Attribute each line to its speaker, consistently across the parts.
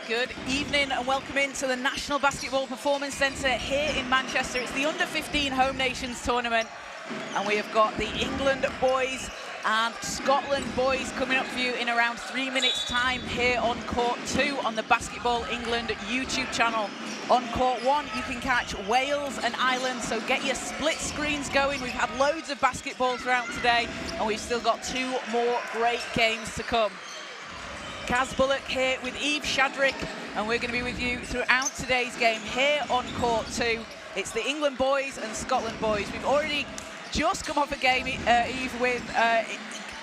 Speaker 1: Good evening and welcome into the National Basketball Performance Centre here in Manchester. It's the Under-15 Home Nations Tournament, and we have got the England boys and Scotland boys coming up for you in around 3 minutes time here on Court 2 on the Basketball England YouTube channel. On Court 1 you can catch Wales and Ireland, so get your split screens going. We've had loads of basketball throughout today and we've still got 2 more great games to come. Kaz Bullock here with Eve Shadrick, and we're going to be with you throughout today's game here on Court 2. It's the England boys and Scotland boys. We've already just come off a game, Eve, with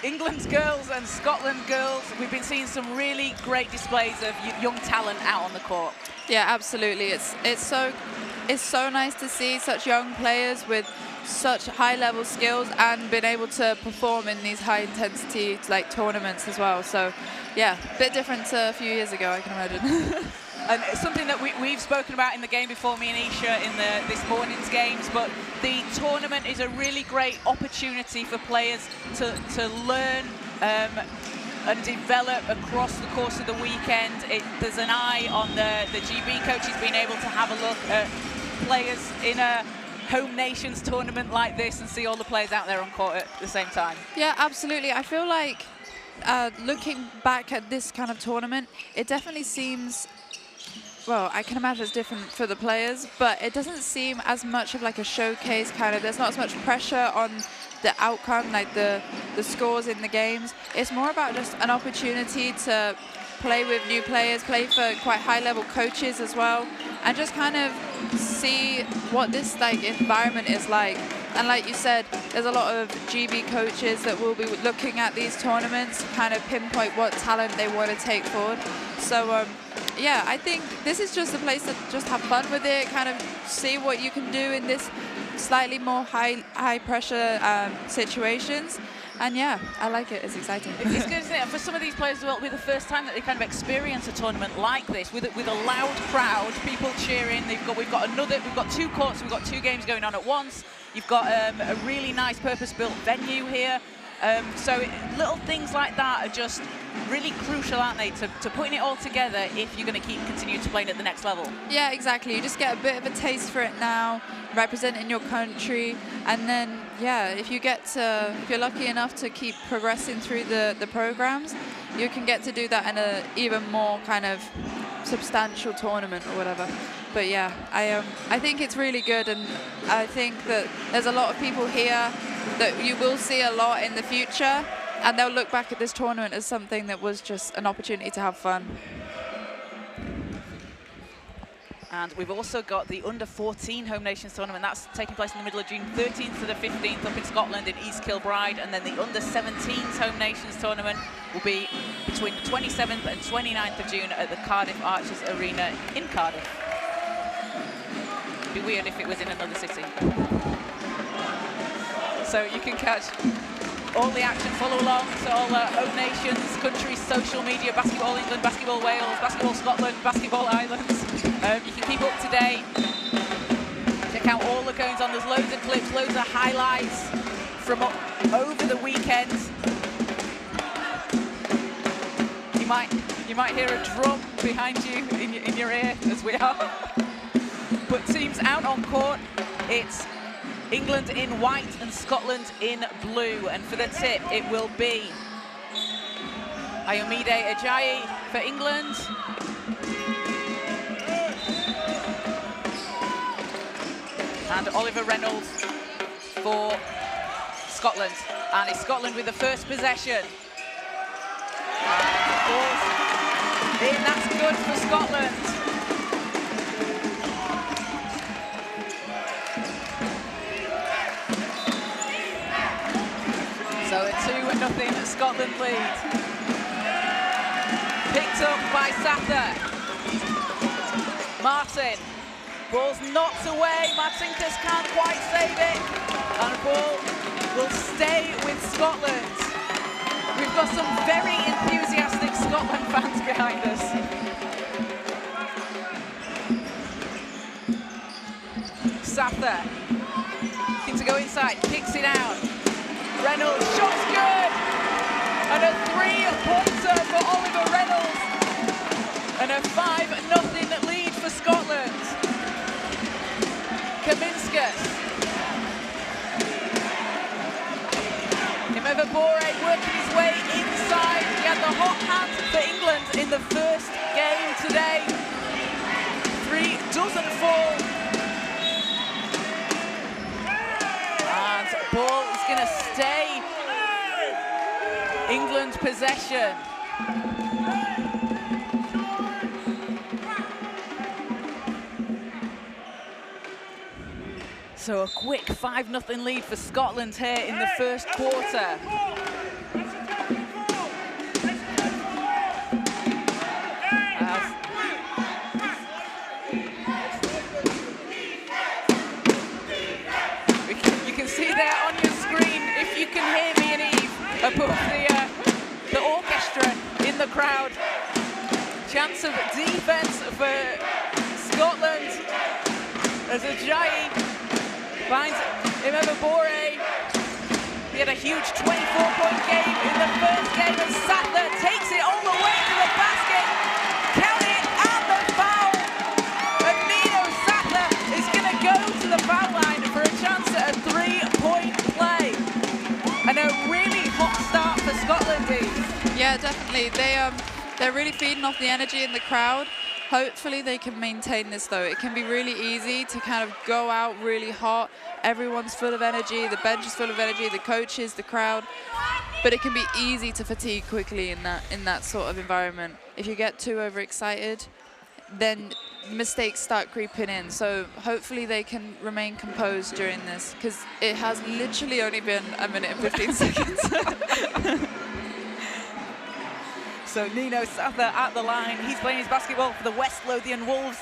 Speaker 1: England's girls and Scotland girls. We've been seeing some really great displays of young talent out on the court.
Speaker 2: Yeah, absolutely. It's so nice to see such young players with such high-level skills and been able to perform in these high-intensity tournaments as well. So, yeah, a bit different to a few years ago, I can imagine.
Speaker 1: And it's something that we've spoken about in the game before, me and Isha, in this morning's games, but the tournament is a really great opportunity for players to learn and develop across the course of the weekend. There's an eye on the GB coaches being able to have a look at players in a Home Nations tournament like this and see all the players out there on court at the same time.
Speaker 2: Yeah, absolutely. I feel like looking back at this kind of tournament, it definitely seems, well, I can imagine it's different for the players, but it doesn't seem as much of like a showcase kind of. There's not as much pressure on the outcome, like the scores in the games. It's more about just an opportunity to play with new players, play for quite high-level coaches as well, and just kind of see what this environment is like. And like you said, there's a lot of GB coaches that will be looking at these tournaments to kind of pinpoint what talent they want to take forward. So yeah, I think this is just a place to just have fun with it, kind of see what you can do in this slightly more high pressure situations. And yeah, I like it. It's exciting.
Speaker 1: It's good, isn't it? And for some of these players, it'll be the first time that they kind of experience a tournament like this with a loud crowd, people cheering. We've got 2 courts, we've got 2 games going on at once. You've got a really nice purpose-built venue here. So little things like that are just really crucial, aren't they, to putting it all together if you're going to continue to play at the next level. Yeah,
Speaker 2: exactly. You just get a bit of a taste for it now, representing your country, and then, yeah, if you're lucky enough to keep progressing through the programs, you can get to do that in a even more kind of substantial tournament or whatever. But yeah, I think it's really good, and I think that there's a lot of people here that you will see a lot in the future, and they'll look back at this tournament as something that was just an opportunity to have fun.
Speaker 1: And we've also got the Under-14 Home Nations Tournament. That's taking place in the middle of June, 13th to the 15th up in Scotland in East Kilbride. And then the Under-17s Home Nations Tournament will be between the 27th and 29th of June at the Cardiff Archers Arena in Cardiff. It'd be weird if it was in another city. So you can catch all the action, follow along to all Home Nations countries, social media, Basketball England, Basketball Wales, Basketball Scotland, Basketball Ireland. You can keep up to date, check out all the goings on. There's loads of clips, loads of highlights from over the weekend. You might hear a drum behind you in your ear as we are. But teams out on court, it's England in white and Scotland in blue. And for the tip, it will be Ayomide Ajayi for England. And Oliver Reynolds for Scotland. And it's Scotland with the first possession. And that's good for Scotland. So a 2-0 Scotland lead. Picked up by Sather. Martin. Ball's knocked away. Marcinkus can't quite save it. And the ball will stay with Scotland. We've got some very enthusiastic Scotland fans behind us. Sather. Looking to go inside. Kicks it out. Reynolds, shot's good! And a 3-pointer for Oliver Reynolds. And a 5 hot hand for England in the first game today. 3 doesn't fall. And ball is going to stay England possession. So a quick 5-0 lead for Scotland here in the first quarter. You can see there on your screen, if you can hear me and Eve, above the orchestra in the crowd. Chance of defence for Scotland as Ajayi finds Imavabore. He had a huge 24-point game in the first game, and Sattler takes it all the way to the basket. Count it, and the foul. And Nino Sattler is going to go to the foul line for a chance at a 3-point play. And a really hot start for Scotland, Eve.
Speaker 2: Yeah, definitely. They're really feeding off the energy in the crowd. Hopefully they can maintain this though. It can be really easy to kind of go out really hot. Everyone's full of energy, the bench is full of energy, the coaches, the crowd. But it can be easy to fatigue quickly in that sort of environment. If you get too overexcited, then mistakes start creeping in. So hopefully they can remain composed during this, because it has literally only been 1 minute and 15 seconds.
Speaker 1: So Nino Sattler at the line. He's playing his basketball for the West Lothian Wolves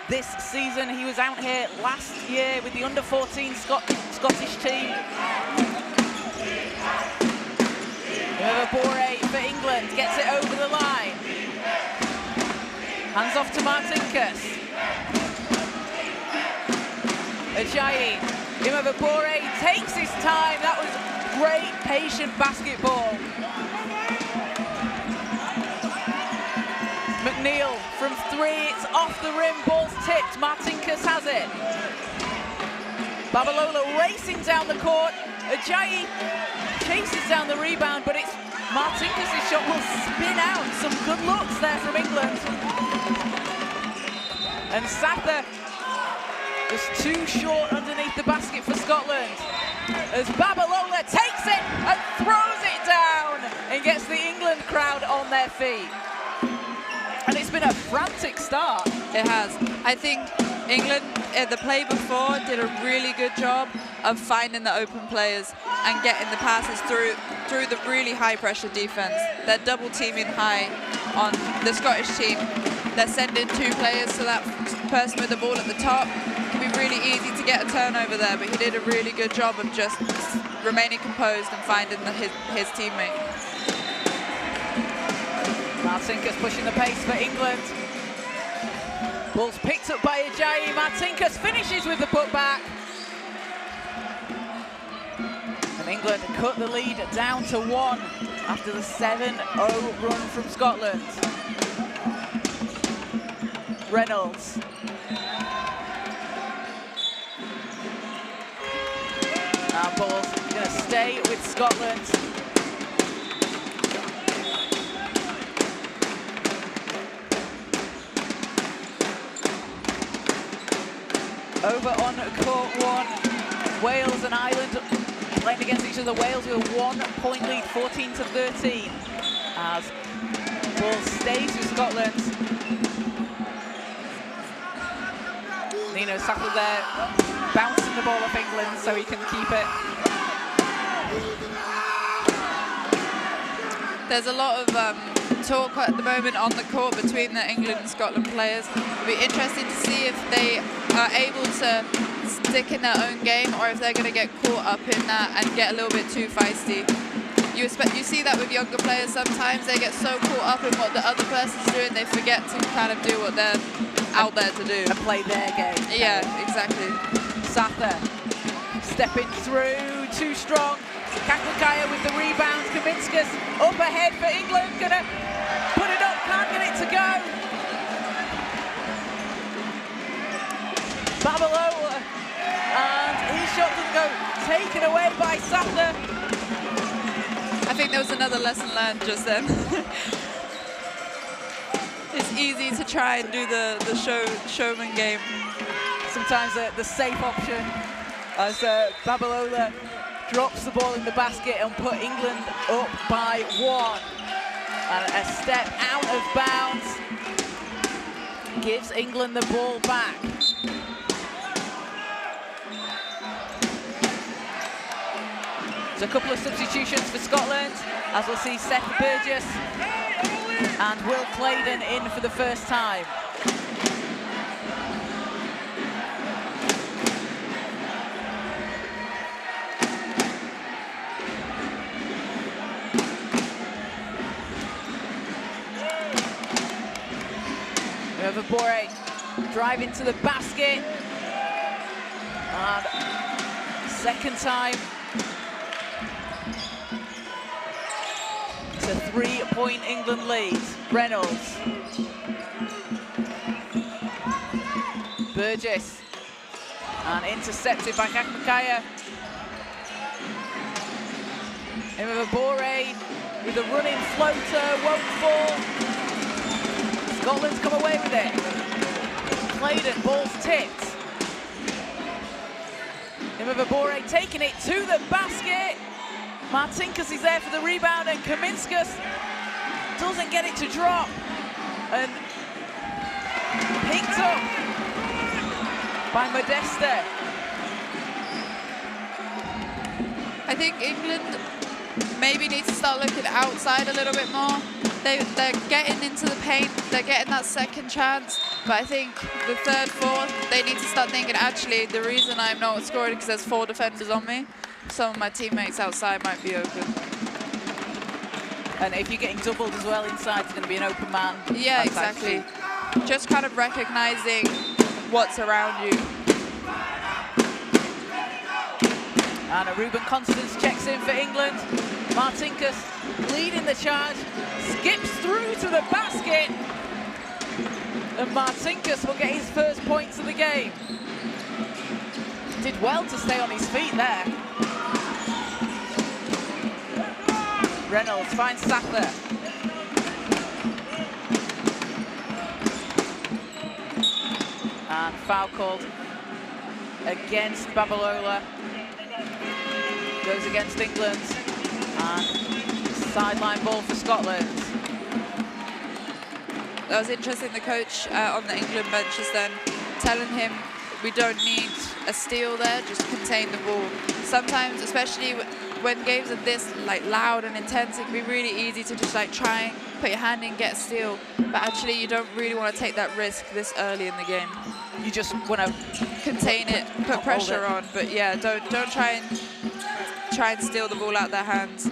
Speaker 1: this season. He was out here last year with the under-14 Scottish team. Imavabore for England gets it over the line. Hands off to Martinkus. Ajayi. Imavabore takes his time. That was great, patient basketball. McNeil from 3, it's off the rim, ball's tipped, Martinkus has it. Babalola racing down the court, Ajayi chases down the rebound, but it's Martinkus' shot will spin out. Some good looks there from England. And Sattler just too short underneath the basket for Scotland. As Babalola takes it and throws it down and gets the England crowd on their feet. And it's been a frantic start.
Speaker 2: It has. I think England, the play before, did a really good job of finding the open players and getting the passes through the really high-pressure defense. They're double-teaming high on the Scottish team. They're sending 2 players to that person with the ball at the top. It can be really easy to get a turnover there, but he did a really good job of just remaining composed and finding his teammate.
Speaker 1: Martinkus pushing the pace for England. Ball's picked up by Ajayi. Martinkus finishes with the putback. And England cut the lead down to 1 after the 7-0 run from Scotland. Reynolds. And ball's going to stay with Scotland. Over on court 1, Wales and Ireland playing against each other. Wales with a 1-point lead, 14-13, as ball stays with Scotland. Nino Sattler there, bouncing the ball off England so he can keep it.
Speaker 2: There's a lot of talk at the moment on the court between the England and Scotland players. It'll be interesting to see if they are able to stick in their own game or if they're going to get caught up in that and get a little bit too feisty. You see that with younger players sometimes. They get so caught up in what the other person's doing, they forget to kind of do what they're out there to do.
Speaker 1: And play their game.
Speaker 2: Yeah, exactly.
Speaker 1: Sattler stepping through, too strong. Kaklakaya with the rebound. Kaminskas up ahead for England. Gonna put it up, can't get it to go. Babalola, and his shot doesn't go. Taken away by Sattler.
Speaker 2: I think there was another lesson learned just then. easy to try and do the showman game.
Speaker 1: Sometimes the safe option as Babalola drops the ball in the basket and put England up by 1. And a step out of bounds gives England the ball back. There's a couple of substitutions for Scotland, as we'll see Seth Burgess and Will Claydon in for the first time. Bore driving to the basket, and second time it's a 3-point England lead. Reynolds, Burgess, and intercepted by Kakmakaya. Bore with a running floater, won't fall. Scotland's come away with it. Claydon, ball's tipped. Bore taking it to the basket. Marcinkus is there for the rebound, and Kaminskas doesn't get it to drop. And picked up by Modeste.
Speaker 2: I think England maybe needs to start looking outside a little bit more. They're getting into the paint, they're getting that second chance, but I think the third, fourth, they need to start thinking, actually, the reason I'm not scoring is because there's 4 defenders on me. Some of my teammates outside might be open.
Speaker 1: And if you're getting doubled as well inside, it's going to be an open man.
Speaker 2: Yeah, exactly. Just kind of recognizing what's around you.
Speaker 1: And Ruben Constance checks in for England. Marcinkus leading the charge, skips through to the basket, and Marcinkus will get his first points of the game. Did well to stay on his feet there. Reynolds finds Sather. And foul called against Babalola. Goes against England. And sideline ball for Scotland.
Speaker 2: That was interesting, the coach on the England bench just then telling him we don't need a steal there, just contain the ball. Sometimes, especially when games are this loud and intense, it can be really easy to just try and put your hand in, get a steal. But actually you don't really want to take that risk this early in the game.
Speaker 1: You just want to
Speaker 2: contain it, put pressure on, but yeah, don't try and steal the ball out their hands.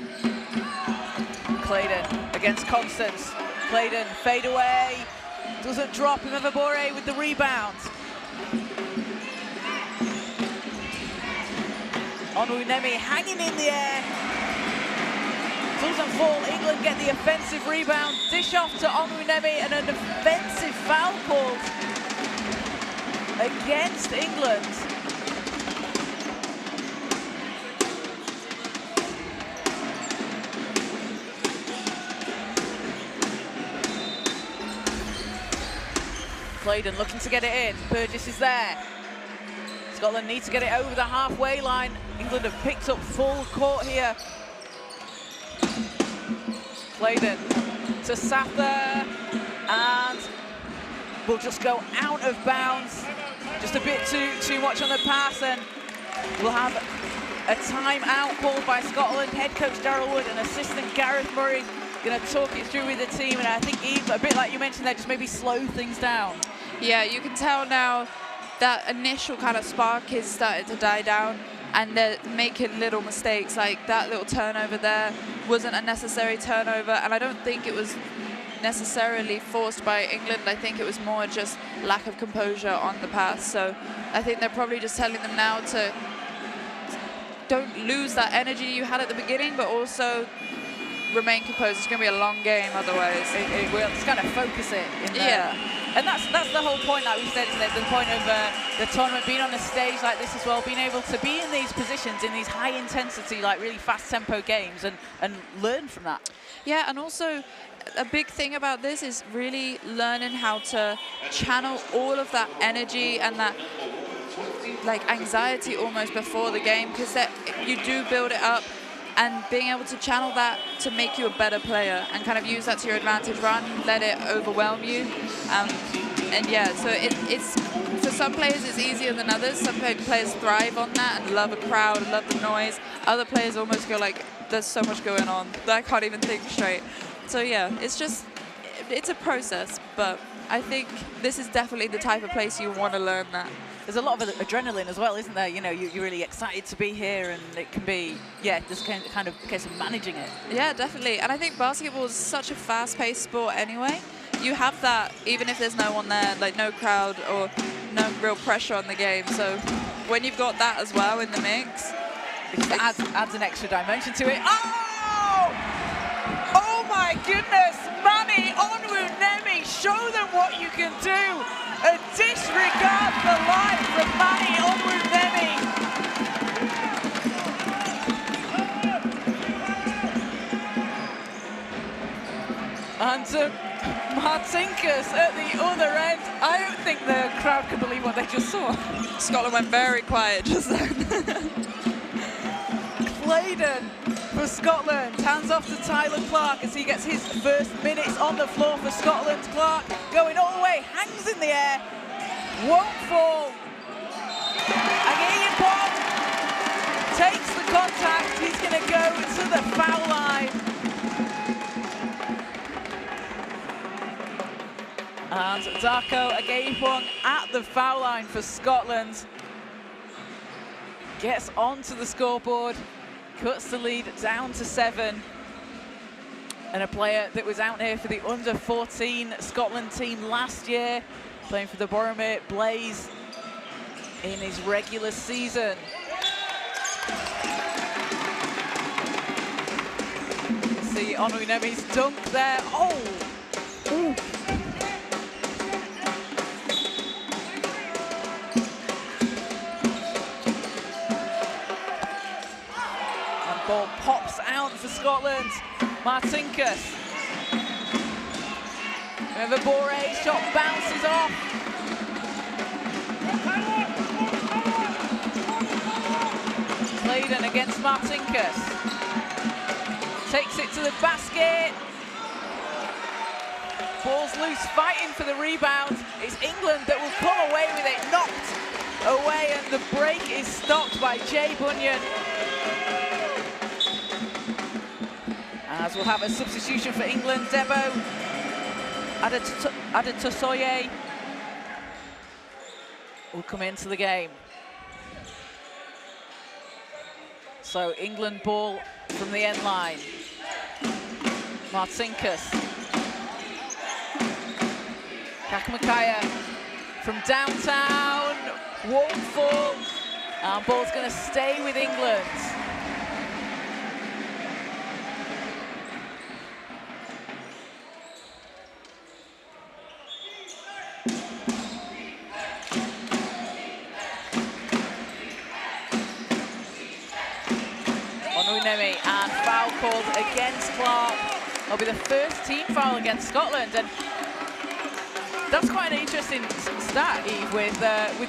Speaker 1: Claydon against Constance. Claydon fade away, doesn't drop. Bore with the rebound. Onwunemi hanging in the air. Doesn't fall. England get the offensive rebound. Dish off to Onwunemi, and an offensive foul called against England. Claydon looking to get it in. Burgess is there. Scotland needs to get it over the halfway line. England have picked up full court here. Claydon to Sather, and will just go out of bounds. Just a bit too much on the pass, and we'll have a timeout called by Scotland. Head coach Darrell Wood and assistant Gareth Murray going to talk it through with the team, and I think Eve, a bit like you mentioned there, just maybe slow things down. Yeah, you can tell now that initial kind of spark is starting to die down, and they're making little mistakes. Like that little turnover there wasn't a necessary turnover, and I don't think it was necessarily forced by England. I think it was more just lack of composure on the pass. So I think they're probably just telling them now to don't lose that energy you had at the beginning, but also remain composed. It's going to be a long game otherwise. It will. Just kind of focus it in there. Yeah. And that's the whole point, like we said, isn't it? The point of the tournament, being on a stage like this as well, being able to be in these positions, in these high intensity, like really fast tempo games, and learn from that. Yeah, and also
Speaker 2: a big thing about this is really learning how to channel all of that energy and that like anxiety almost before the game, because you do build it up, and being able to channel that to make you a better player and kind of use that to your advantage rather than let it overwhelm you. And yeah, so it's for some players it's easier than others. Some players thrive on that and love a crowd, love the noise. Other players almost go like, there's so much going on that I can't even think straight. So yeah, it's a process, but I think this is definitely the type of place you want to learn that.
Speaker 1: There's a lot of adrenaline as well, isn't there? You know, you're really excited to be here, and it can be, yeah, just kind of a case of managing it.
Speaker 2: Yeah, definitely. And I think basketball is such a fast-paced sport anyway. You have that even if there's no one there, like no crowd or no real pressure on the game. So when you've got that as well in the mix,
Speaker 1: it adds an extra dimension to it. Oh! Oh my goodness! Mani Onwunemi, show them what you can do! A disregard for life from Mani Onwunemi. And Marcinkus at the other end. I don't think the crowd can believe what they just saw.
Speaker 2: Scotland went very quiet just then.
Speaker 1: Claydon for Scotland, hands off to Tyler Clark as he gets his first minutes on the floor for Scotland. Clark going all the way, hangs in the air, won't fall. Agiyipong takes the contact, he's going to go to the foul line. And Darko Agiyipong at the foul line for Scotland. Gets onto the scoreboard, cuts the lead down to 7. And a player that was out here for the under-14 Scotland team last year, playing for the Boroughmuir Blaze in his regular season. See Onwunemi's dunk there. Oh! Ooh. Ball pops out for Scotland. Marcinkus. Remember, Bore's shot bounces off. Claydon against Marcinkus. Takes it to the basket. Ball's loose, fighting for the rebound. It's England that will come away with it. Knocked away, and the break is stopped by Jay Bunyan. As we'll have a substitution for England, Debo Adetosoye will come into the game. So England ball from the end line. Marcinkus. Kakamukaya from downtown, won't fall. And ball's going to stay with England. Onwunemi, and foul called against Clark. It'll be the first team foul against Scotland, and that's quite an interesting stat, Eve, with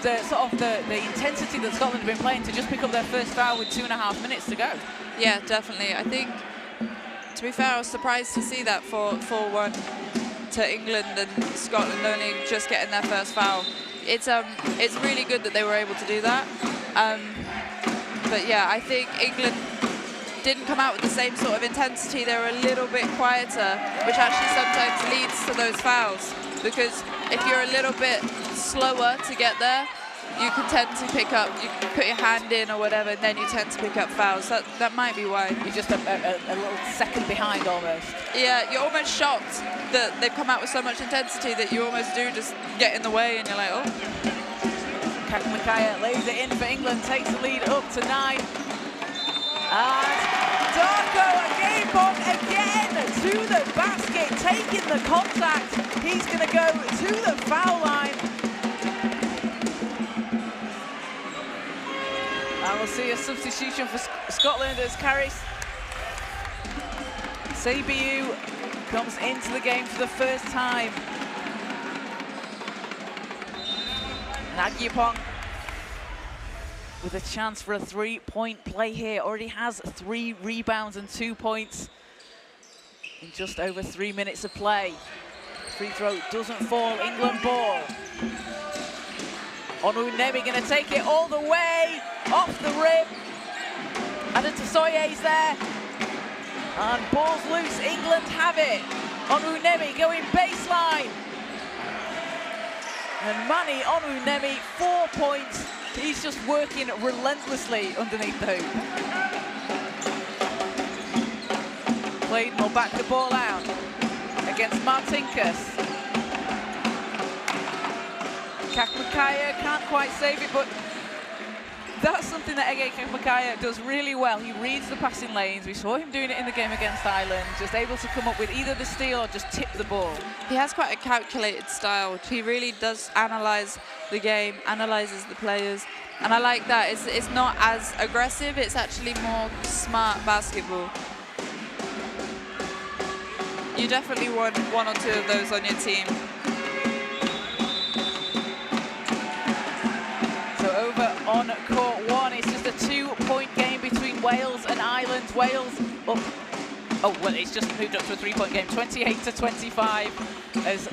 Speaker 1: the sort of the intensity that Scotland have been playing to just pick up their first foul with 2.5 minutes to go.
Speaker 2: Yeah, definitely. I think, to be fair, I was surprised to see that 4-1 to England and Scotland only just getting their first foul. It's really good that they were able to do that. But yeah, I think England didn't come out with the same sort of intensity. They were a little bit quieter, which actually sometimes leads to those fouls. Because if you're a little bit slower to get there, you can tend to pick up, you can put your hand in or whatever, and then you tend to pick up fouls. That might be why.
Speaker 1: You're just a little second behind almost.
Speaker 2: Yeah, you're almost shocked that they've come out with so much intensity that you almost do just get in the way, and you're like, oh.
Speaker 1: Kakamukaya lays it in for England, takes the lead up to 9. And Darko Agiyipong again to the basket, taking the contact. He's going to go to the foul line. And we'll see a substitution for Scotland as Caris Sabiu comes into the game for the first time. And Agyapong with a chance for a 3-point play here. Already has 3 rebounds and 2 points in just over 3 minutes of play. Free throw doesn't fall, England ball. Onwunemi gonna take it all the way, off the rim. Adetosoye's there. And ball's loose, England have it. Onwunemi going baseline. And Mani Onwunemi, 4 points. He's just working relentlessly underneath the hoop. Clayton will back the ball out against Martinkus. Kakmakaya can't quite save it, but that's something that Ege Kakmakaya does really well. He reads the passing lanes. We saw him doing it in the game against Ireland, just able to come up with either the steal or just tip the ball.
Speaker 2: He has quite a calculated style. He really does analyze the game, analyzes the players, and I like that. It's not as aggressive, it's actually more smart basketball. You definitely want 1 or 2 of those on your team.
Speaker 1: So over on court 1, it's just a 2-point game between Wales and Ireland. Wales up. Oh, well, it's just moved up to a 3-point game, 28-25 as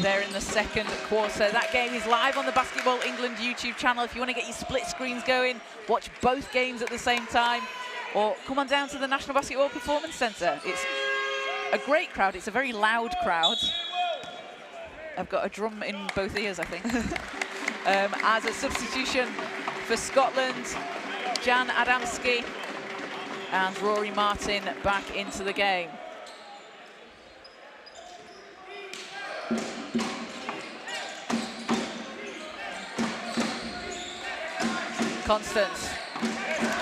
Speaker 1: they're in the second quarter. That game is live on the Basketball England YouTube channel. If you want to get your split screens going, watch both games at the same time, or come on down to the National Basketball Performance Centre. It's a great crowd. It's a very loud crowd. I've got a drum in both ears, I think. As a substitution for Scotland, Jan Adamski and Rory Martin back into the game. Constance,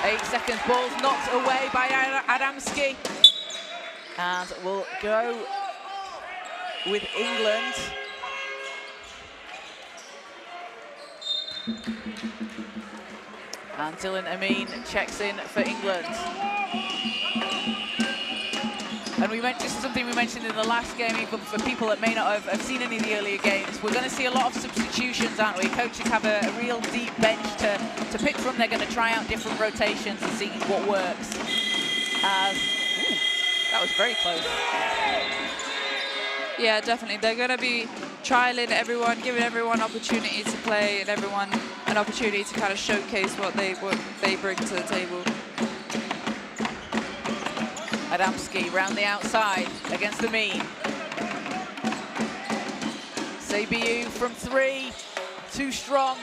Speaker 1: 8 seconds, ball's knocked away by Adamski. And we'll go with England. And Dylan Amin checks in for England. And this is something we mentioned in the last game, even for people that may not have seen any of the earlier games. We're going to see a lot of substitutions, aren't we? Coaches have a real deep bench to pick from. They're going to try out different rotations and see what works. That was very close.
Speaker 2: Yeah, definitely. They're going to be trialing everyone, giving everyone opportunity to play and everyone an opportunity to kind of showcase what they bring to the table.
Speaker 1: Adamski round the outside against Amin. Sebiu from 3, too strong.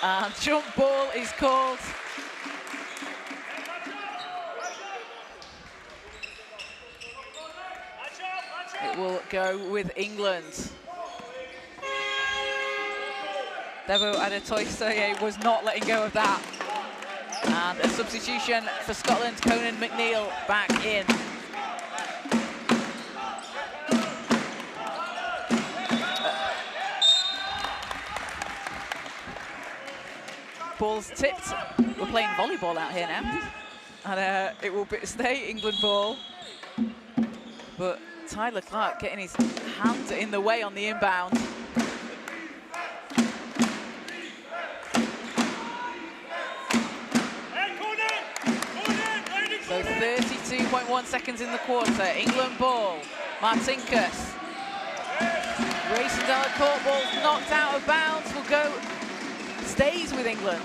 Speaker 1: And jump ball is called. It will go with England. Devo Adetosoye was not letting go of that. And a substitution for Scotland, Conan McNeil back in. Ball's tipped. We're playing volleyball out here now. And it will stay England ball. But Tyler Clark getting his hand in the way on the inbound. So 32.1 seconds in the quarter. England ball. Martinkus. Racing down the court, ball's knocked out of bounds. Will go, stays with England.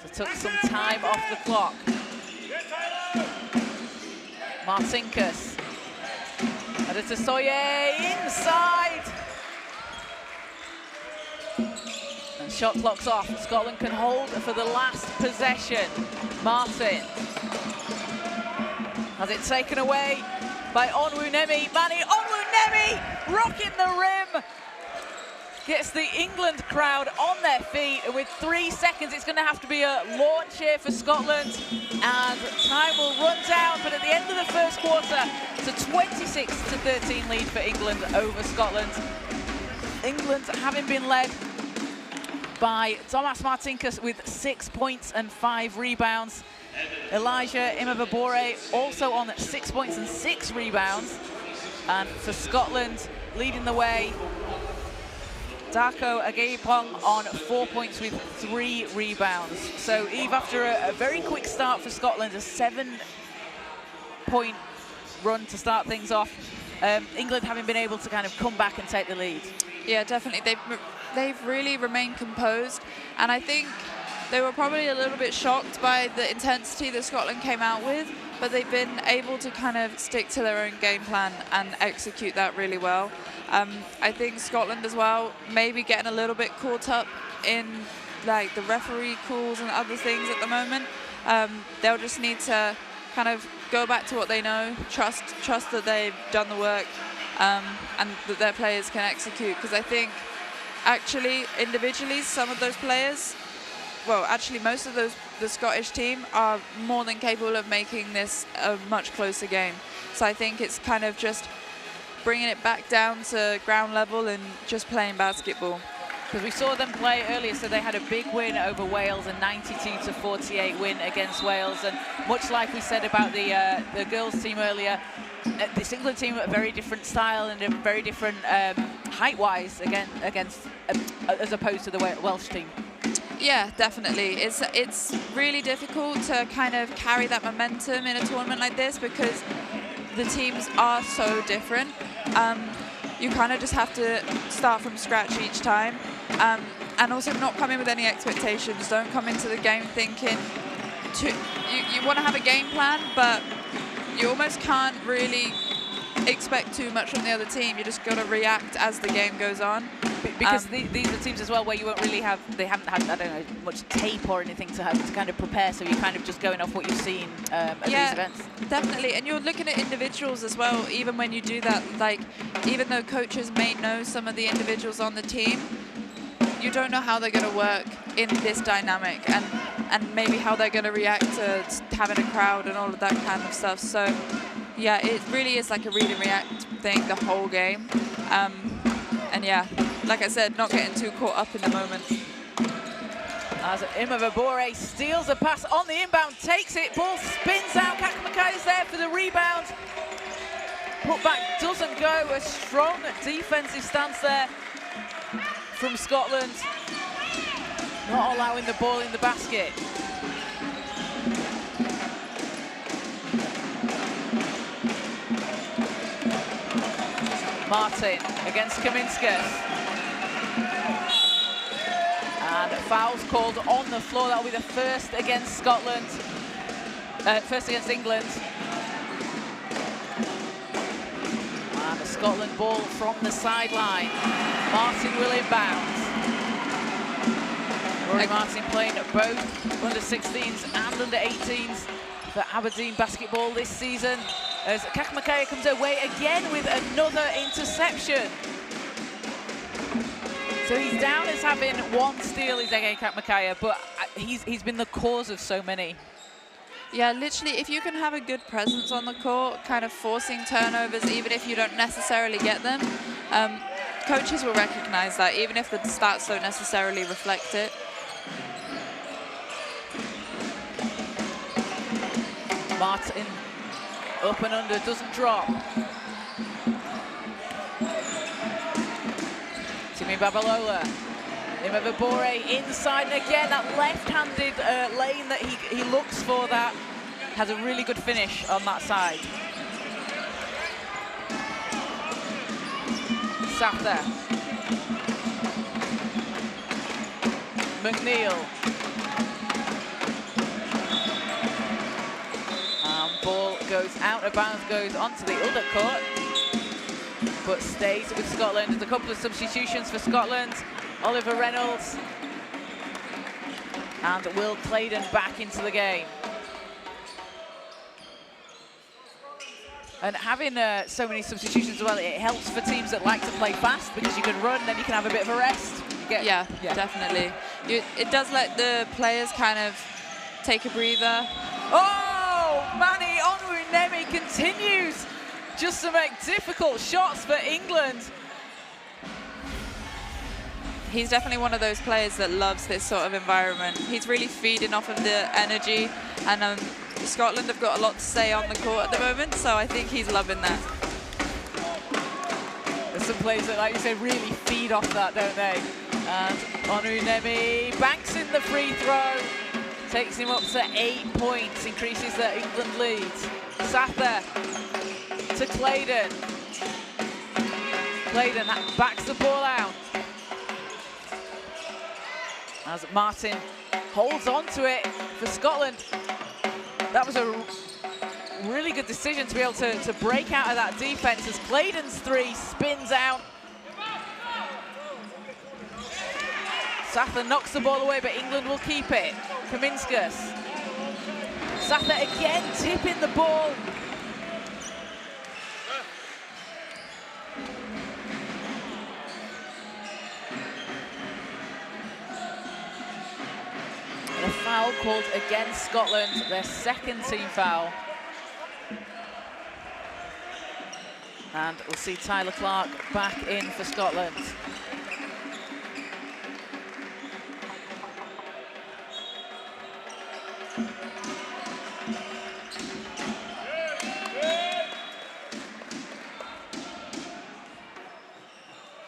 Speaker 1: So took some time off the clock. Martinkus. Adetosoye inside. And shot clock's off. Scotland can hold for the last possession. Martin has it taken away by Onwunemi. Mani Onwunemi rocking the rim. Gets the England crowd on their feet, and with 3 seconds, it's going to have to be a launch here for Scotland, and time will run down. But at the end of the first quarter, it's a 26-13 lead for England over Scotland. England, having been led by Tomas Marcinkus with 6 points and 5 rebounds. Elijah Imavabore also on 6 points and 6 rebounds. And for Scotland, leading the way, Darko Agayipong on 4 points with 3 rebounds. So Eve, after a very quick start for Scotland, a 7-point run to start things off, England having been able to kind of come back and take the lead.
Speaker 2: Yeah, definitely. They've really remained composed, and I think they were probably a little bit shocked by the intensity that Scotland came out with, but they've been able to kind of stick to their own game plan and execute that really well. I think Scotland as well, maybe getting a little bit caught up in like the referee calls and other things at the moment. They'll just need to kind of go back to what they know, trust that they've done the work, and that their players can execute. Because I think actually individually some of those players, well, actually most of the Scottish team are more than capable of making this a much closer game. So I think it's kind of just bringing it back down to ground level and just playing basketball.
Speaker 1: Because we saw them play earlier, so they had a big win over Wales, a 92-48 win against Wales. And much like we said about the girls team earlier, this England team a very different style and a very different height-wise against as opposed to the Welsh team.
Speaker 2: Yeah, definitely. It's really difficult to kind of carry that momentum in a tournament like this because the teams are so different. You kind of just have to start from scratch each time, and also not come in with any expectations. Don't come into the game thinking you want to have a game plan, but you almost can't really expect too much from the other team. You just got to react as the game goes on.
Speaker 1: Because these are teams as well where you won't really they haven't had, I don't know, much tape or anything to kind of prepare, so you're kind of just going off what you've seen at these events.
Speaker 2: Definitely, and you're looking at individuals as well, even when you do that, like, even though coaches may know some of the individuals on the team, you don't know how they're going to work in this dynamic, and maybe how they're going to react to having a crowd and all of that kind of stuff. So, yeah, it really is like a read and react thing the whole game. And yeah, like I said, not getting too caught up in the moment.
Speaker 1: As Imavabore steals a pass on the inbound, takes it, ball spins out. Kakamakaia is there for the rebound. Put back doesn't go. A strong defensive stance there from Scotland. Not allowing the ball in the basket. Martin against Kaminskas. And fouls called on the floor. That'll be the first against Scotland. First against England. And a Scotland ball from the sideline. Martin will inbound. Rory Martin playing both under 16s and under 18s for Aberdeen basketball this season. As Kakamakaia comes away again with another interception. So he's down as having one steal, is Ege Kakamakaia, but he's been the cause of so many.
Speaker 2: Yeah, literally, if you can have a good presence on the court, kind of forcing turnovers, even if you don't necessarily get them, coaches will recognize that, even if the stats don't necessarily reflect it.
Speaker 1: Martin up and under, doesn't drop. Timi Babalola. Imavabore inside, and again that left-handed lane that he looks for, that has a really good finish on that side. Sather. McNeil. Ball goes out of bounds, goes onto the other court, but stays with Scotland. There's a couple of substitutions for Scotland. Oliver Reynolds and Will Claydon back into the game. And having so many substitutions as well, it helps for teams that like to play fast, because you can run, then you can have a bit of a rest.
Speaker 2: Yeah, definitely. It does let the players kind of take a breather.
Speaker 1: Oh! Mani Onwunemi continues just to make difficult shots for England.
Speaker 2: he's definitely one of those players that loves this sort of environment. He's really feeding off of the energy, and Scotland have got a lot to say on the court at the moment, so I think he's loving that.
Speaker 1: There's some players that, like you said, really feed off that, don't they? And Onwunemi banks in the free throw, takes him up to 8 points, increases the England lead. Sather to Clayton. Clayton backs the ball out. As Martin holds on to it for Scotland. That was a really good decision to be able to break out of that defense as Clayton's three spins out. Sather knocks the ball away, but England will keep it. Kaminskas. Sather again tipping the ball. And a foul called against Scotland, their second team foul. And we'll see Tyler Clark back in for Scotland.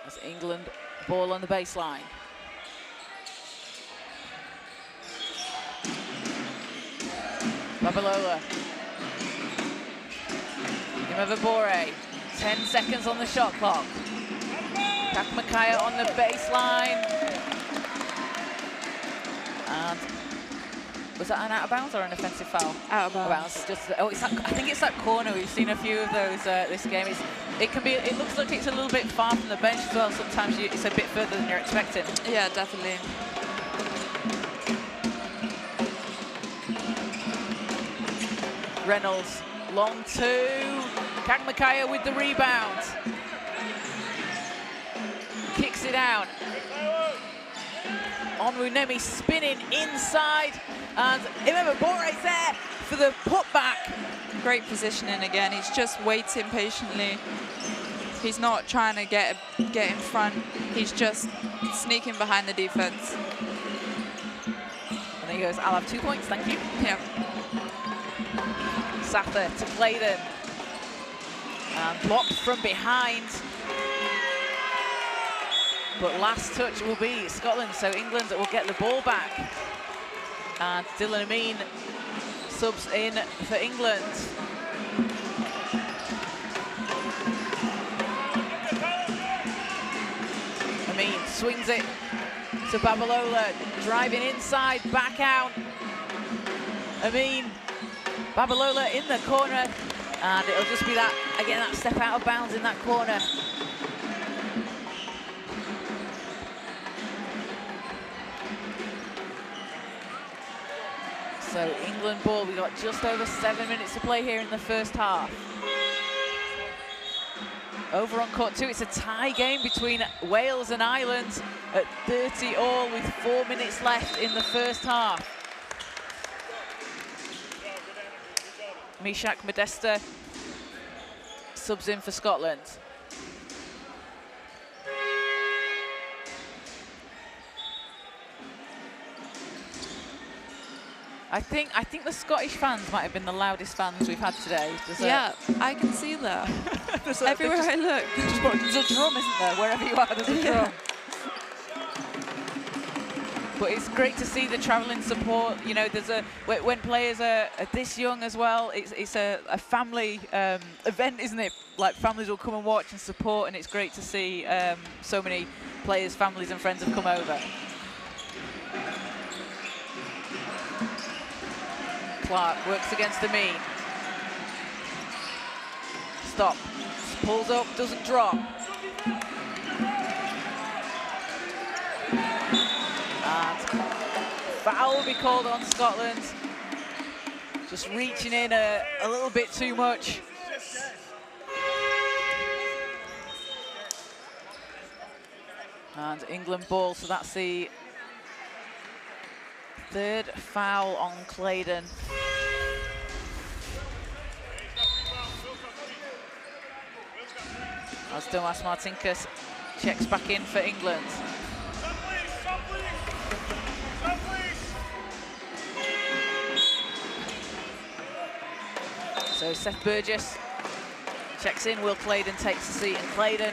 Speaker 1: That's England ball on the baseline. Babalola. Imavabore. 10 seconds on the shot clock. Kakmakaya on the baseline. And was that an out of bounds or an offensive foul?
Speaker 2: Out of bounds.
Speaker 1: Just, oh, it's that, I think it's that corner. We've seen a few of those this game. It looks like it's a little bit far from the bench as well. Sometimes it's a bit further than you're expecting.
Speaker 2: Yeah, definitely.
Speaker 1: Reynolds, long two. Kakmakaya with the rebound. Kicks it out. Onwunemi spinning inside. And Imavabore there for the putback.
Speaker 2: Great positioning again. He's just waiting patiently. He's not trying to get in front. He's just sneaking behind the defense.
Speaker 1: And there he goes, I'll have 2 points, thank you.
Speaker 2: Yeah.
Speaker 1: Sather to Clayton. And blocked from behind. But last touch will be Scotland, so England will get the ball back. And Dylan Amin subs in for England. Amin swings it to Babalola, driving inside, back out. Amin, Babalola in the corner, and it'll just be that, again, that step out of bounds in that corner. So England ball, we got just over 7 minutes to play here in the first half. Over on court two, it's a tie game between Wales and Ireland at 30 all with 4 minutes left in the first half. Mishak Modesta subs in for Scotland. I think the Scottish fans might have been the loudest fans we've had today.
Speaker 2: Yeah, I can see that. Everywhere I look.
Speaker 1: There's a drum, isn't there? Wherever you are, there's a drum. But it's great to see the travelling support. You know, when players are this young as well, it's a family event, isn't it? Like, families will come and watch and support, and it's great to see so many players, families and friends have come over. Clark works against Amin. Stop. Pulls up, doesn't drop. And foul will be called on Scotland. Just reaching in a little bit too much. And England ball, so that's the third foul on Clayton. As Domas Martinkus checks back in for England. So Seth Burgess checks in, Will Claydon takes the seat, and Claydon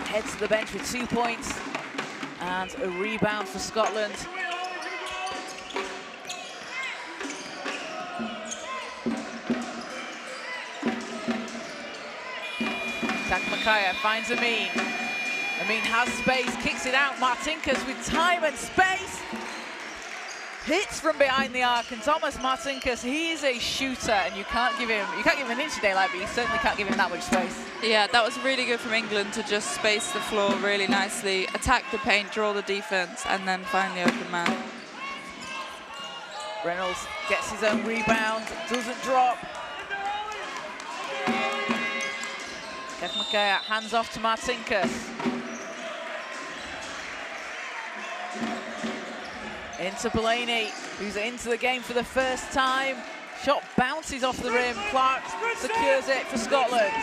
Speaker 1: heads to the bench with 2 points and a rebound for Scotland. Zach Makaya finds Amin. Amin has space, kicks it out. Marcinkus with time and space. Hits from behind the arc, and Thomas Marcinkus, he is a shooter, and you can't give him an inch of daylight, but you certainly can't give him that much space.
Speaker 2: Yeah, that was really good from England to just space the floor really nicely, attack the paint, draw the defense, and then find the open man.
Speaker 1: Reynolds gets his own rebound, doesn't drop. Kev Makaya hands off to Marcinkus. Into Blaney, who's into the game for the first time. Shot bounces off the rim. Clark secures it for Scotland.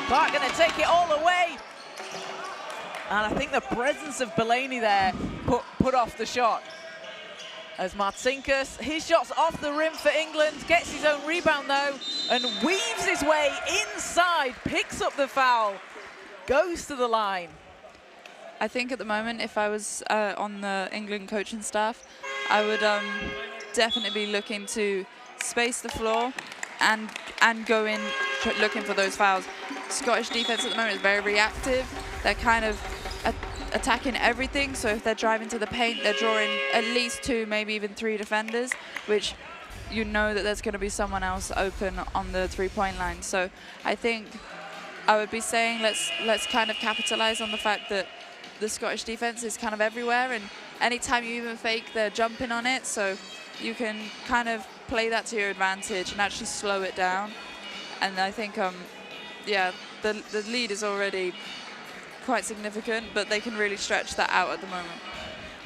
Speaker 1: Clark going to take it all away. And I think the presence of Blaney there put off the shot. As Marcinkus, his shot's off the rim for England, gets his own rebound though, and weaves his way inside, picks up the foul, goes to the line.
Speaker 2: I think at the moment, if I was on the England coaching staff, I would definitely be looking to space the floor and go in looking for those fouls. Scottish defense at the moment is very reactive. They're kind of attacking everything, so if they're driving to the paint, they're drawing at least 2, maybe even 3 defenders, which you know that there's going to be someone else open on the three-point line. So I think I would be saying let's kind of capitalize on the fact that the Scottish defense is kind of everywhere, and anytime you even fake, they're jumping on it, so you can kind of play that to your advantage and actually slow it down. And I think, yeah, the lead is already quite significant, but they can really stretch that out at the moment.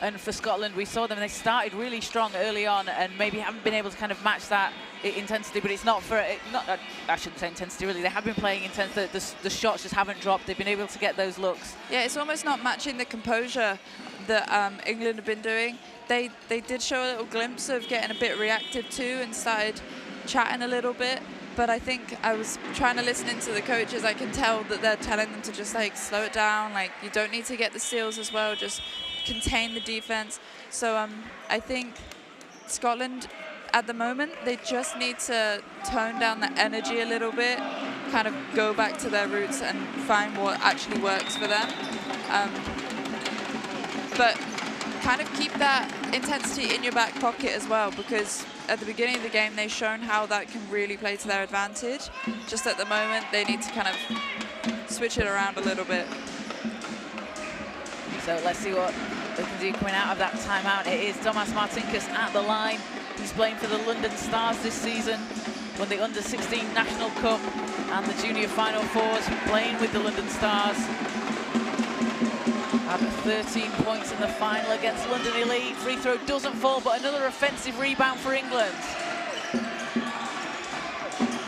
Speaker 1: And for Scotland, we saw them, they started really strong early on and maybe haven't been able to kind of match that intensity, but it's not for, I shouldn't say intensity really, they have been playing intense, the shots just haven't dropped, they've been able to get those looks.
Speaker 2: Yeah, it's almost not matching the composure that England have been doing. They did show a little glimpse of getting a bit reactive too and started chatting a little bit, but I think I was trying to listen into the coaches, I can tell that they're telling them to just like slow it down, like you don't need to get the steals as well, just contain the defense. So I think Scotland at the moment, they just need to tone down the energy a little bit, kind of go back to their roots and find what actually works for them. But kind of keep that intensity in your back pocket as well, because at the beginning of the game, they've shown how that can really play to their advantage. Just at the moment, they need to kind of switch it around a little bit.
Speaker 1: So let's see what they can do coming out of that timeout. It is Thomas Marcinkus at the line. He's playing for the London Stars this season, won the Under-16 National Cup and the Junior Final Fours, playing with the London Stars. Had 13 points in the final against London Elite. Free throw doesn't fall, but another offensive rebound for England.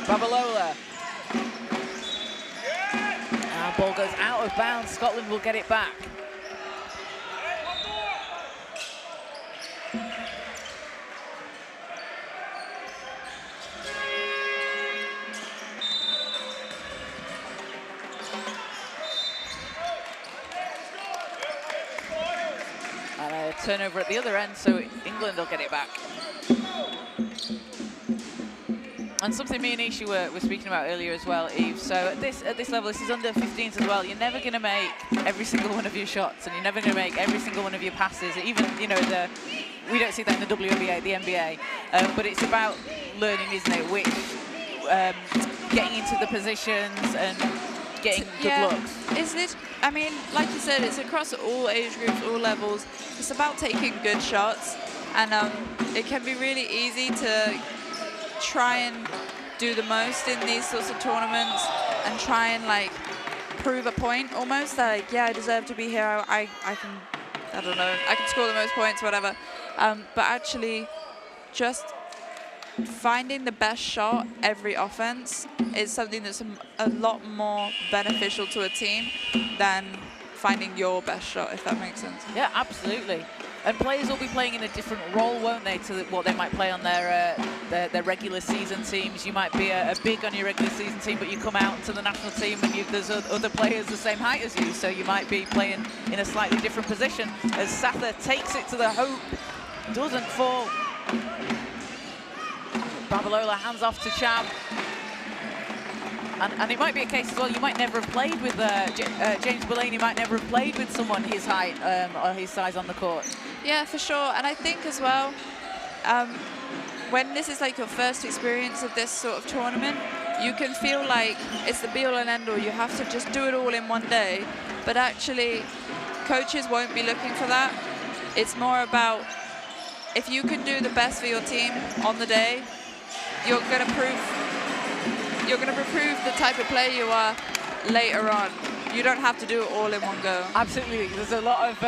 Speaker 1: Babalola. And ball goes out of bounds. Scotland will get it back. And a turnover at the other end, so England will get it back. And something me and Isha were speaking about earlier as well, Eve. So at this level, this is under 15s as well. You're never going to make every single one of your shots, and you're never going to make every single one of your passes. Even, you know, we don't see that in the WNBA, the NBA, but it's about learning, isn't it? Which getting into the positions and getting good looks.
Speaker 2: Is it? I mean, like you said, it's across all age groups, all levels. It's about taking good shots, and it can be really easy to try and do the most in these sorts of tournaments and try and like prove a point almost, that like, yeah, I deserve to be here, I don't know, I can score the most points, whatever. But actually just finding the best shot every offense is something that's a lot more beneficial to a team than finding your best shot, if that makes sense.
Speaker 1: Yeah, absolutely. And players will be playing in a different role, won't they, to what they might play on their regular season teams. You might be a big on your regular season team, but you come out to the national team and there's other players the same height as you, so you might be playing in a slightly different position. As Sather takes it to the hoop, doesn't fall. Babalola hands off to Cham. And it might be a case as well, you might never have played with James Mullany might never have played with someone his height or his size on the court.
Speaker 2: Yeah, for sure. And I think as well, when this is like your first experience of this sort of tournament, you can feel like it's the be-all and end-all. You have to just do it all in one day. But actually, coaches won't be looking for that. It's more about if you can do the best for your team on the day, you're going to prove the type of player you are later on. You don't have to do it all in one go.
Speaker 1: Absolutely, there's a lot of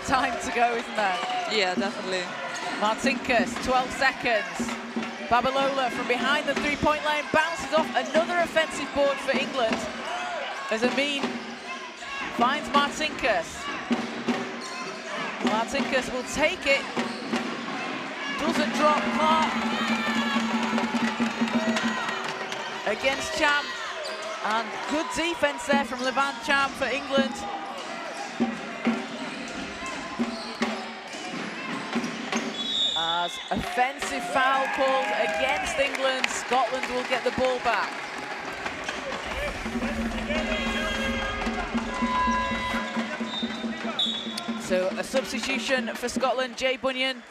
Speaker 1: time to go, isn't there?
Speaker 2: Yeah, definitely.
Speaker 1: Marcinkus, 12 seconds. Babalola from behind the three-point line bounces off another offensive board for England. As Amin finds Marcinkus. Marcinkus will take it. Doesn't drop. Clark against Cham, and good defense there from Levant Cham for England. As offensive foul called against England, Scotland will get the ball back. So a substitution for Scotland, Jay Bunyan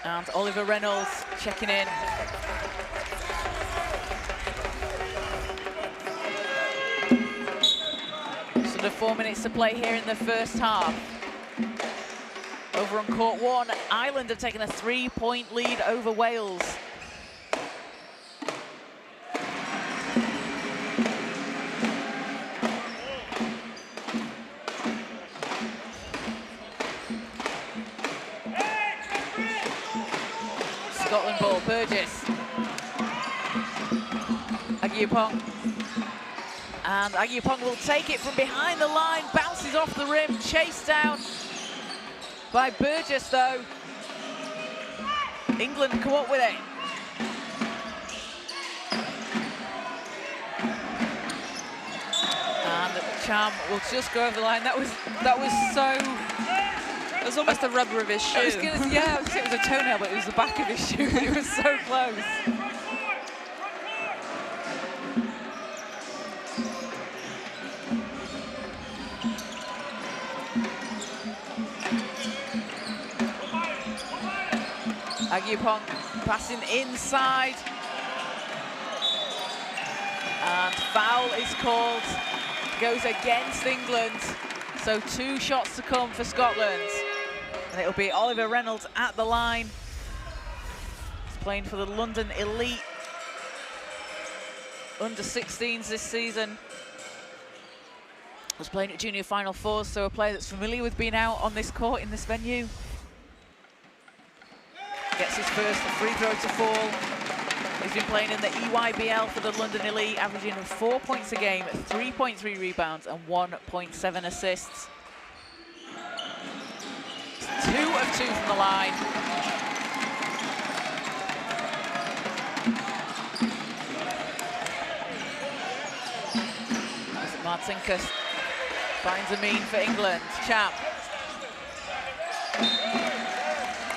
Speaker 1: and Oliver Reynolds checking in. Under 4 minutes to play here in the first half. Over on court one, Ireland have taken a 3-point lead over Wales. Scotland ball, Burgess. Agyapong. And Agyapong will take it from behind the line, bounces off the rim, chased down by Burgess though. England come up with it. And Cham will just go over the line. That was so...
Speaker 2: It was almost the rubber of his shoe.
Speaker 1: I was gonna say, yeah, it was a toenail, but it was the back of his shoe. It was so close. Agyapong passing inside. And foul is called. Goes against England. So 2 shots to come for Scotland. And it'll be Oliver Reynolds at the line. He's playing for the London Elite. Under 16s this season. Was playing at Junior Final Fours, so a player that's familiar with being out on this court in this venue. Gets his first free throw to fall. He's been playing in the EYBL for the London Elite, averaging 4 points a game, 3.3 rebounds and 1.7 assists. 2 of 2 from the line. Marcinkus finds a mean for England. Cham.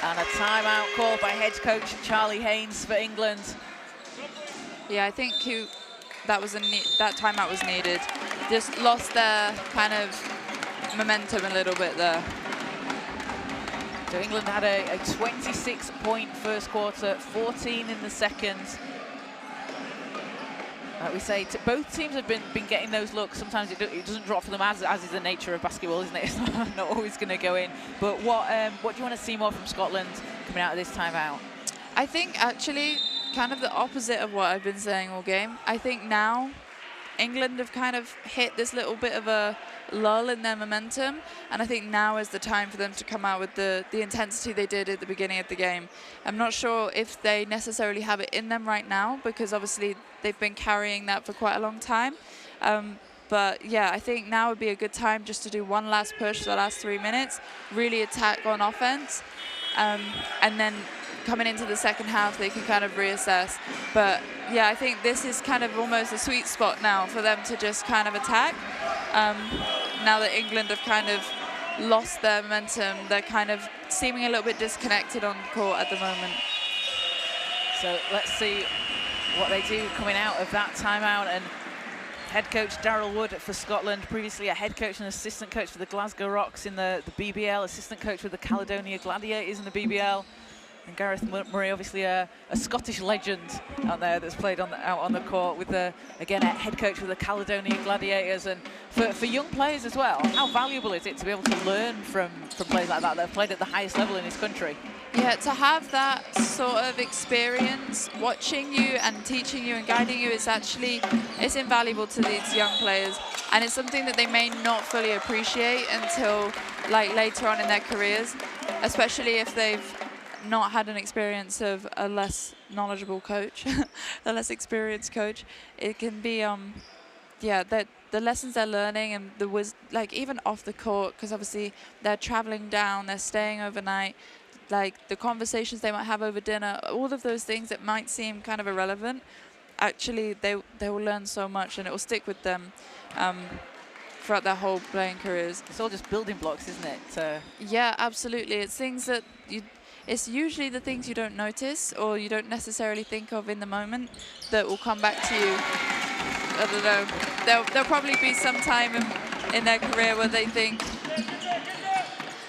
Speaker 1: And a timeout called by head coach Charlie Haynes for England.
Speaker 2: Yeah, I think that timeout was needed. Just lost their kind of momentum a little bit there.
Speaker 1: So England had a 26-point first quarter, 14 in the second. Like we say, both teams have been getting those looks. Sometimes it doesn't drop for them, as is the nature of basketball, isn't it? It's not always going to go in. But what do you want to see more from Scotland coming out of this timeout?
Speaker 2: I think actually kind of the opposite of what I've been saying all game. I think now England have kind of hit this little bit of a lull in their momentum, and I think now is the time for them to come out with the intensity they did at the beginning of the game. I'm not sure if they necessarily have it in them right now, because obviously they've been carrying that for quite a long time. But yeah, I think now would be a good time just to do one last push for the last 3 minutes, really attack on offense, and then coming into the second half, they can kind of reassess. But yeah, I think this is kind of almost a sweet spot now for them to just kind of attack. Now that England have kind of lost their momentum, they're kind of seeming a little bit disconnected on the court at the moment.
Speaker 1: So let's see what they do coming out of that timeout. And head coach Daryl Wood for Scotland, previously a head coach and assistant coach for the Glasgow Rocks in the BBL, assistant coach with the Caledonia Gladiators in the BBL. And Gareth Murray, obviously a Scottish legend out there that's played out on the court with, again, a head coach with the Caledonia Gladiators. And for young players as well, how valuable is it to be able to learn from players like that that have played at the highest level in his country?
Speaker 2: Yeah, to have that sort of experience watching you and teaching you and guiding you it's invaluable to these young players. And it's something that they may not fully appreciate until like later on in their careers, especially if they've not had an experience of a less knowledgeable coach, a less experienced coach. It can be, yeah, the lessons they're learning and like even off the court, because obviously they're traveling down, they're staying overnight, like the conversations they might have over dinner, all of those things that might seem kind of irrelevant, actually they will learn so much and it will stick with them throughout their whole playing careers.
Speaker 1: It's all just building blocks, isn't it?
Speaker 2: Yeah, absolutely. It's things that it's usually the things you don't notice or you don't necessarily think of in the moment that will come back to you. I don't know. There'll probably be some time in their career where they think,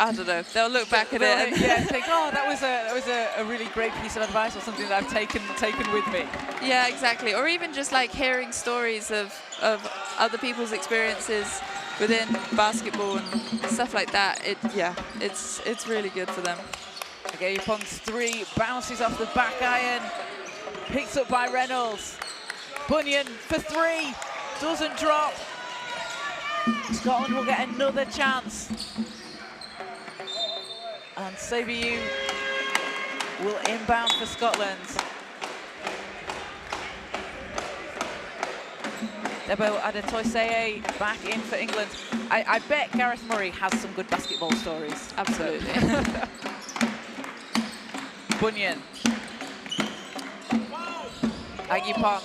Speaker 2: I don't know, they'll look back at it and
Speaker 1: think, oh, that was a really great piece of advice or something that I've taken with me.
Speaker 2: Yeah, exactly. Or even just like hearing stories of other people's experiences within basketball and stuff like that. It's really good for them.
Speaker 1: Agayupong's three bounces off the back iron, picked up by Reynolds. Bunyan for three, doesn't drop. Scotland will get another chance. And Sebiu will inbound for Scotland. Debo Adetoiseye back in for England. I bet Gareth Murray has some good basketball stories.
Speaker 2: Absolutely.
Speaker 1: Bunyan. Agayupong.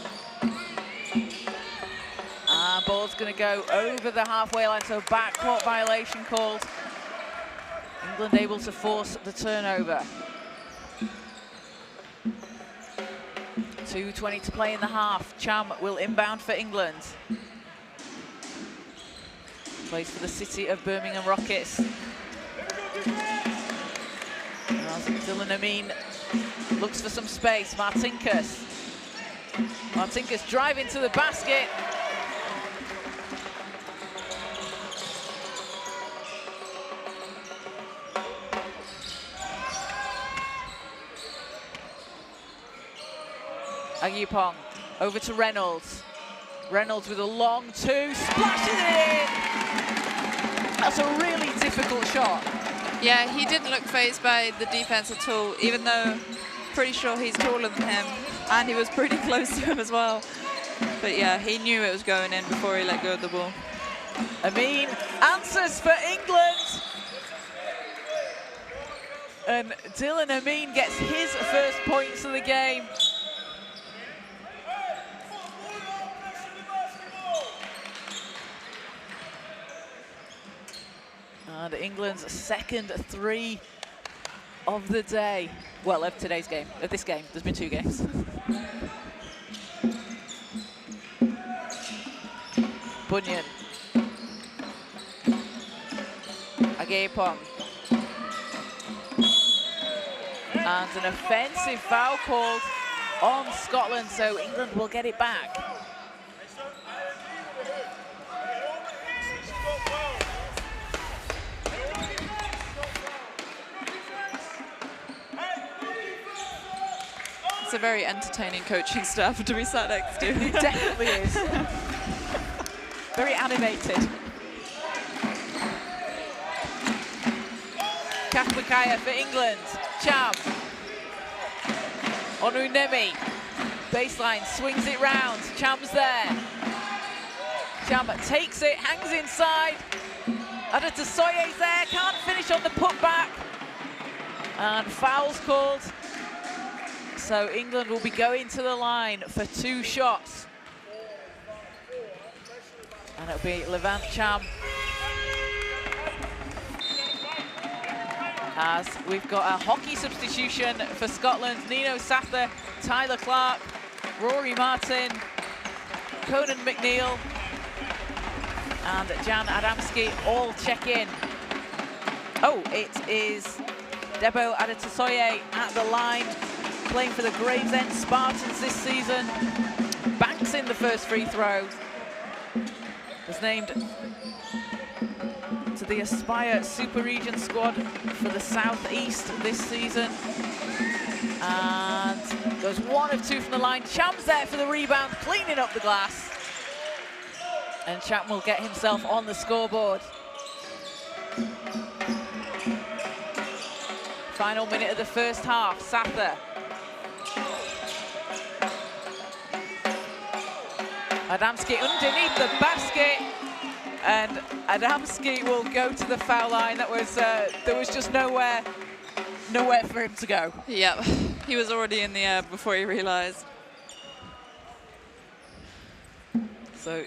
Speaker 1: And ball's going to go over the halfway line, so backcourt violation called. England able to force the turnover. 2:20 to play in the half. Cham will inbound for England. Plays for the City of Birmingham Rockets. Dylan Amin looks for some space. Martinkus driving to the basket. Agayupong over to Reynolds. Reynolds with a long two, splashes it in. That's a really difficult shot.
Speaker 2: Yeah, he didn't look fazed by the defense at all, even though pretty sure he's taller than him, and he was pretty close to him as well. But yeah, he knew it was going in before he let go of the ball.
Speaker 1: Amin answers for England. And Dylan Amin gets his first points of the game. And England's second three of the day. Well, of today's game, of this game. There's been two games. Bunyan. Agayupong. And an offensive foul called on Scotland, so England will get it back.
Speaker 2: It's a very entertaining coaching staff to be sat next to.
Speaker 1: It definitely is. Very animated. Kapukaya for England. Cham. Onunemi. Baseline, swings it round. Cham's there. Cham takes it, hangs inside. Adetosoye's there, can't finish on the putback. And fouls called. So England will be going to the line for 2 shots. And it'll be Levant Cham. As we've got a hockey substitution for Scotland. Nino Sather, Tyler Clark, Rory Martin, Conan McNeil, and Jan Adamski all check in. Oh, it is Debo Adetosoye at the line, playing for the Gravesend Spartans this season. Banks in the first free throw. Was named to the Aspire Super Region squad for the South East this season. And goes 1 of 2 from the line. Cham's there for the rebound, cleaning up the glass. And Cham will get himself on the scoreboard. Final minute of the first half, Sather. Adamski underneath the basket, and Adamski will go to the foul line. That was there was just nowhere for him to go.
Speaker 2: Yep, he was already in the air before he realized.
Speaker 1: So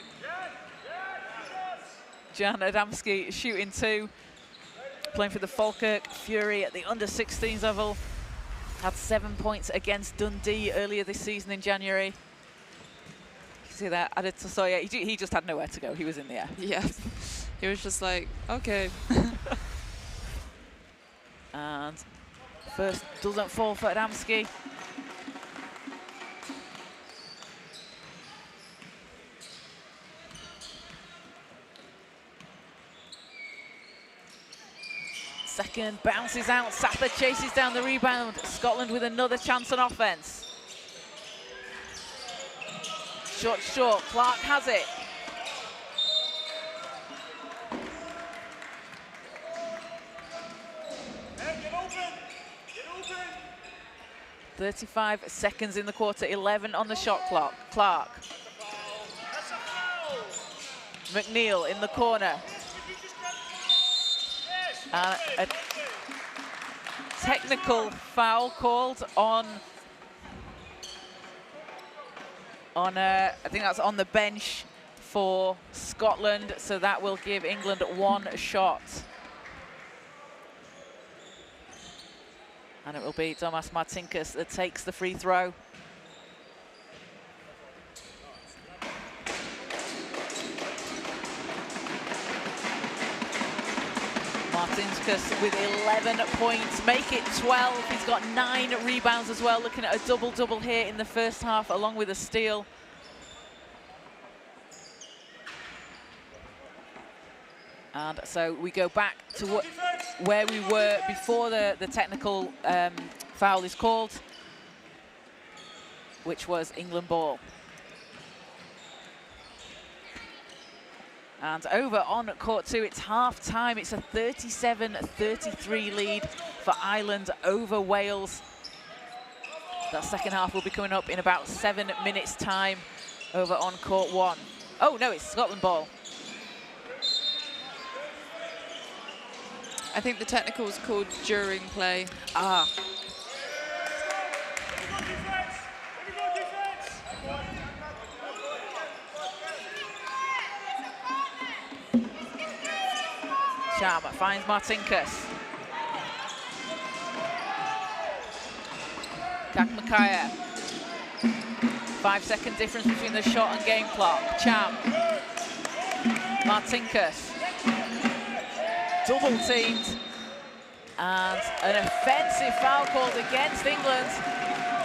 Speaker 1: Jan Adamski shooting 2, playing for the Falkirk Fury at the under-16s level. Had 7 points against Dundee earlier this season in January. See that, Adetosoye, he just had nowhere to go. He was in the air.
Speaker 2: Yeah, he was just like, okay.
Speaker 1: And first doesn't fall for Adamski. Second bounces out, Sather chases down the rebound. Scotland with another chance on offense. Short, Clark has it.
Speaker 3: Get open.
Speaker 1: 35 seconds in the quarter, 11 on the shot clock. Clark. McNeil in the corner. And a technical foul called on I think that's on the bench for Scotland, so that will give England 1 shot. And it will be Domas Martinkus that takes the free throw. Martinkus with 11 points, make it 12. He's got 9 rebounds as well, looking at a double-double here in the first half, along with a steal. And so we go back to where we were before the technical foul is called, which was England ball. And over on court 2, it's half time. It's a 37-33 lead for Ireland over Wales. That second half will be coming up in about 7 minutes time over on court 1. Oh no, it's Scotland ball.
Speaker 2: I think the technical was called during play.
Speaker 1: Ah. Cham finds Martinkus. Kakmakaya. 5-second difference between the shot and game clock. Cham. Martinkus. Double teamed. And an offensive foul called against England.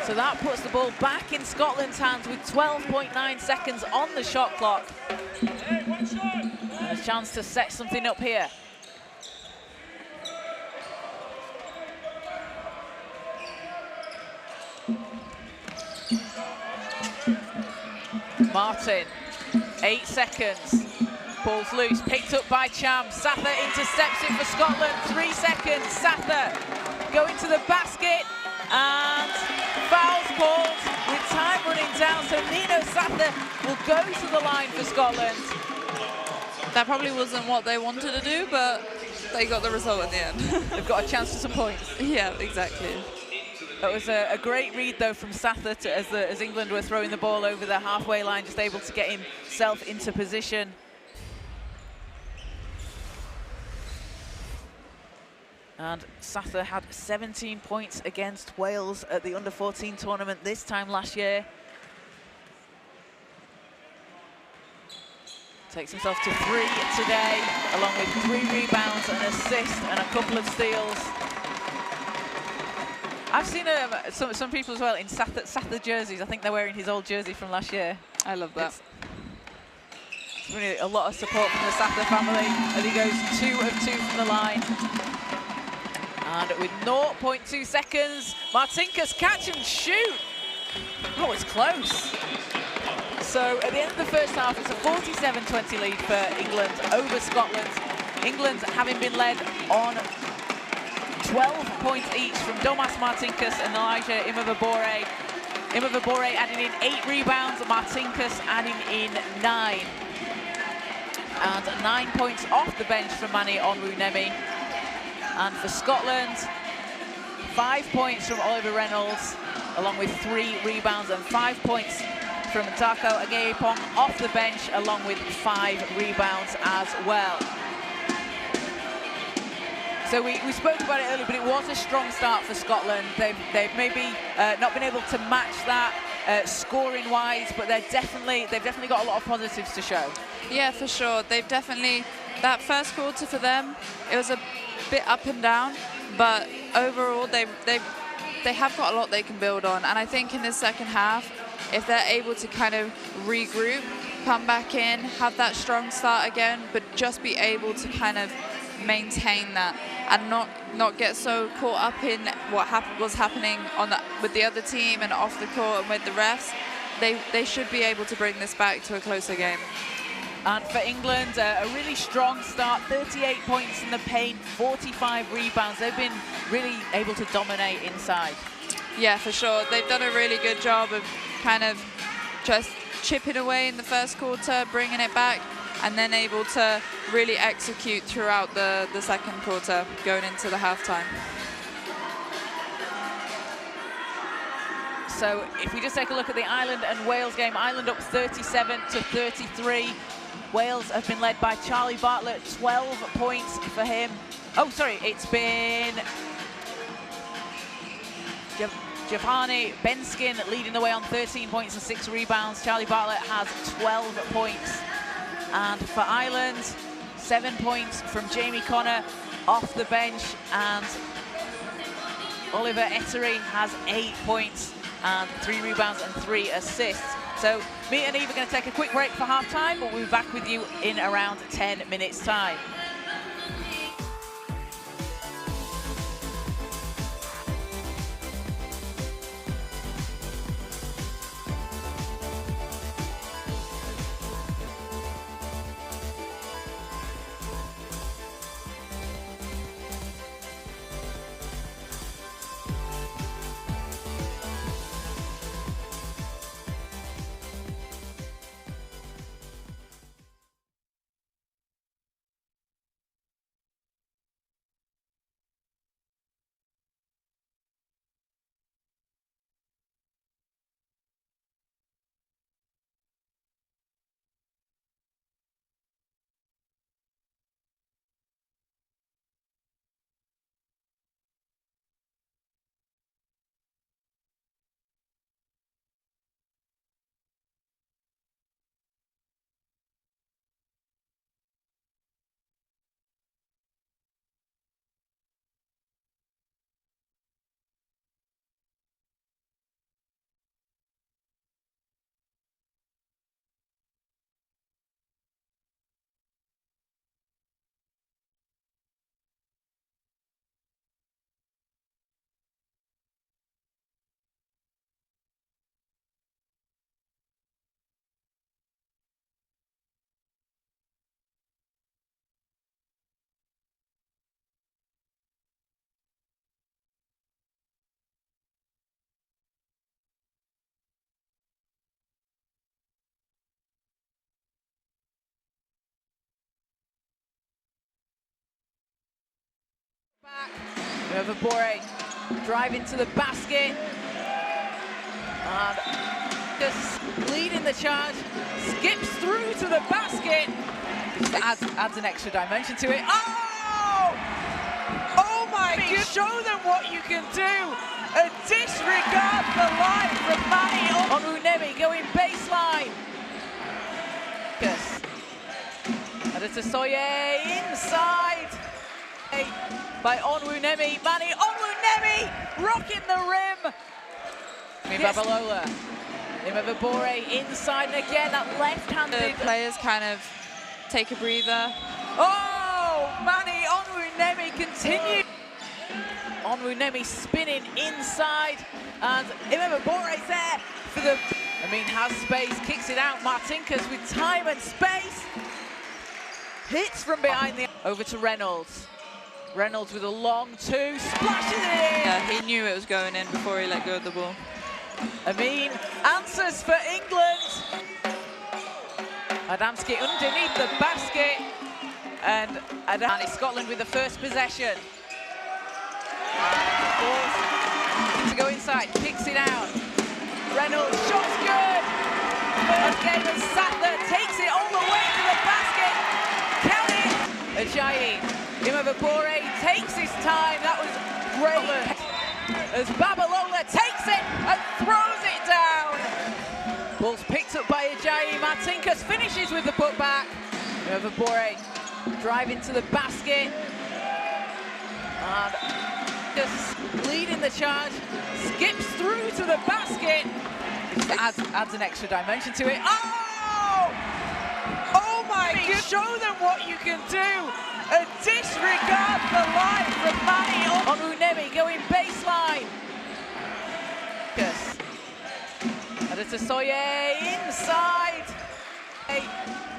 Speaker 1: So that puts the ball back in Scotland's hands with 12.9 seconds on the shot clock. And a chance to set something up here. Martin, 8 seconds. Ball's loose, picked up by Cham. Sather intercepts it for Scotland. 3 seconds. Sather going to the basket, and foul's called with time running down. So Nino Sather will go to the line for Scotland.
Speaker 2: That probably wasn't what they wanted to do, but they got the result in the end.
Speaker 1: They've got a chance to some points.
Speaker 2: Yeah, exactly.
Speaker 1: That was a great read, though, from Sather as England were throwing the ball over the halfway line, just able to get himself into position. And Sather had 17 points against Wales at the under-14 tournament this time last year. Takes himself to 3 today, along with 3 rebounds, an assist, and a couple of steals. I've seen some people as well in Sather jerseys. I think they're wearing his old jersey from last year.
Speaker 2: I love that.
Speaker 1: It's really a lot of support from the Sather family as he goes 2 of 2 from the line. And with 0.2 seconds, Marcinkus catch and shoot. Oh, it's close. So at the end of the first half, it's a 47-20 lead for England over Scotland. England having been led on 12 points each from Domas Marcinkus and Elijah Imavabore. Imavabore adding in 8 rebounds, Marcinkus adding in 9. And 9 points off the bench from Mani Onwunemi. And for Scotland, 5 points from Oliver Reynolds, along with 3 rebounds, and 5 points from Tako Agayepong off the bench, along with 5 rebounds as well. So we spoke about it earlier, but it was a strong start for Scotland. They've maybe not been able to match that scoring-wise, but they've definitely got a lot of positives to show.
Speaker 2: Yeah, for sure. They've definitely, that first quarter for them, it was a bit up and down, but overall they have got a lot they can build on. And I think in this second half, if they're able to kind of regroup, come back in, have that strong start again, but just be able to kind of maintain that and not get so caught up in what was happening with the other team and off the court and with the refs, they should be able to bring this back to a closer game.
Speaker 1: And for England, a really strong start, 38 points in the paint, 45 rebounds. They've been really able to dominate inside.
Speaker 2: Yeah, for sure. They've done a really good job of kind of just chipping away in the first quarter, bringing it back, and then able to really execute throughout the second quarter, going into the halftime.
Speaker 1: So if we just take a look at the Ireland and Wales game, Ireland up 37-33. Wales have been led by Charlie Bartlett, 12 points for him. Oh, sorry, it's been Giovanni Benskin leading the way on 13 points and 6 rebounds. Charlie Bartlett has 12 points. And for Ireland, 7 points from Jamie Connor off the bench, and Oliver Eteri has 8 points and 3 rebounds and 3 assists. So me and Eve are going to take a quick break for half-time, but we'll be back with you in around 10 minutes' time. back. Imeva Bore driving to the basket. And just leading the charge. Skips through to the basket. Just adds an extra dimension to it. Oh! Oh my God! Show them what you can do. A disregard for life from Mani Onwunemi going baseline. Yes. Adetosoye inside by Onwunemi. Mani Onwunemi rocking the rim. Babalola. Imeva Bore inside, and again that left-handed.
Speaker 2: The players kind of take a breather.
Speaker 1: Oh, Mani Onwunemi continues. Onwunemi spinning inside, and Imeva Bore's there for the. Amin has space, kicks it out. Martinkus with time and space. Hits from behind the. Over to Reynolds. Reynolds with a long two, splashes it in.
Speaker 2: Yeah, he knew it was going in before he let go of the ball.
Speaker 1: Amin answers for England. Adamski underneath the basket, and Scotland with the first possession. To go inside, kicks it out. Reynolds, shot's good. First game and Sattler takes it all the way to the basket. Count it. Ajayi, Imeva Bore takes his time. That was great. As Babalola takes it and throws it down. Ball's picked up by Ajayi. Martinkus finishes with the putback. Imeva Bore driving to the basket. And just leading the charge. Skips through to the basket. Just adds an extra dimension to it. Oh! Oh my God! Show them what you can do. A disregard for life from Mani Onwunemi going baseline. Yes. Adetosoye inside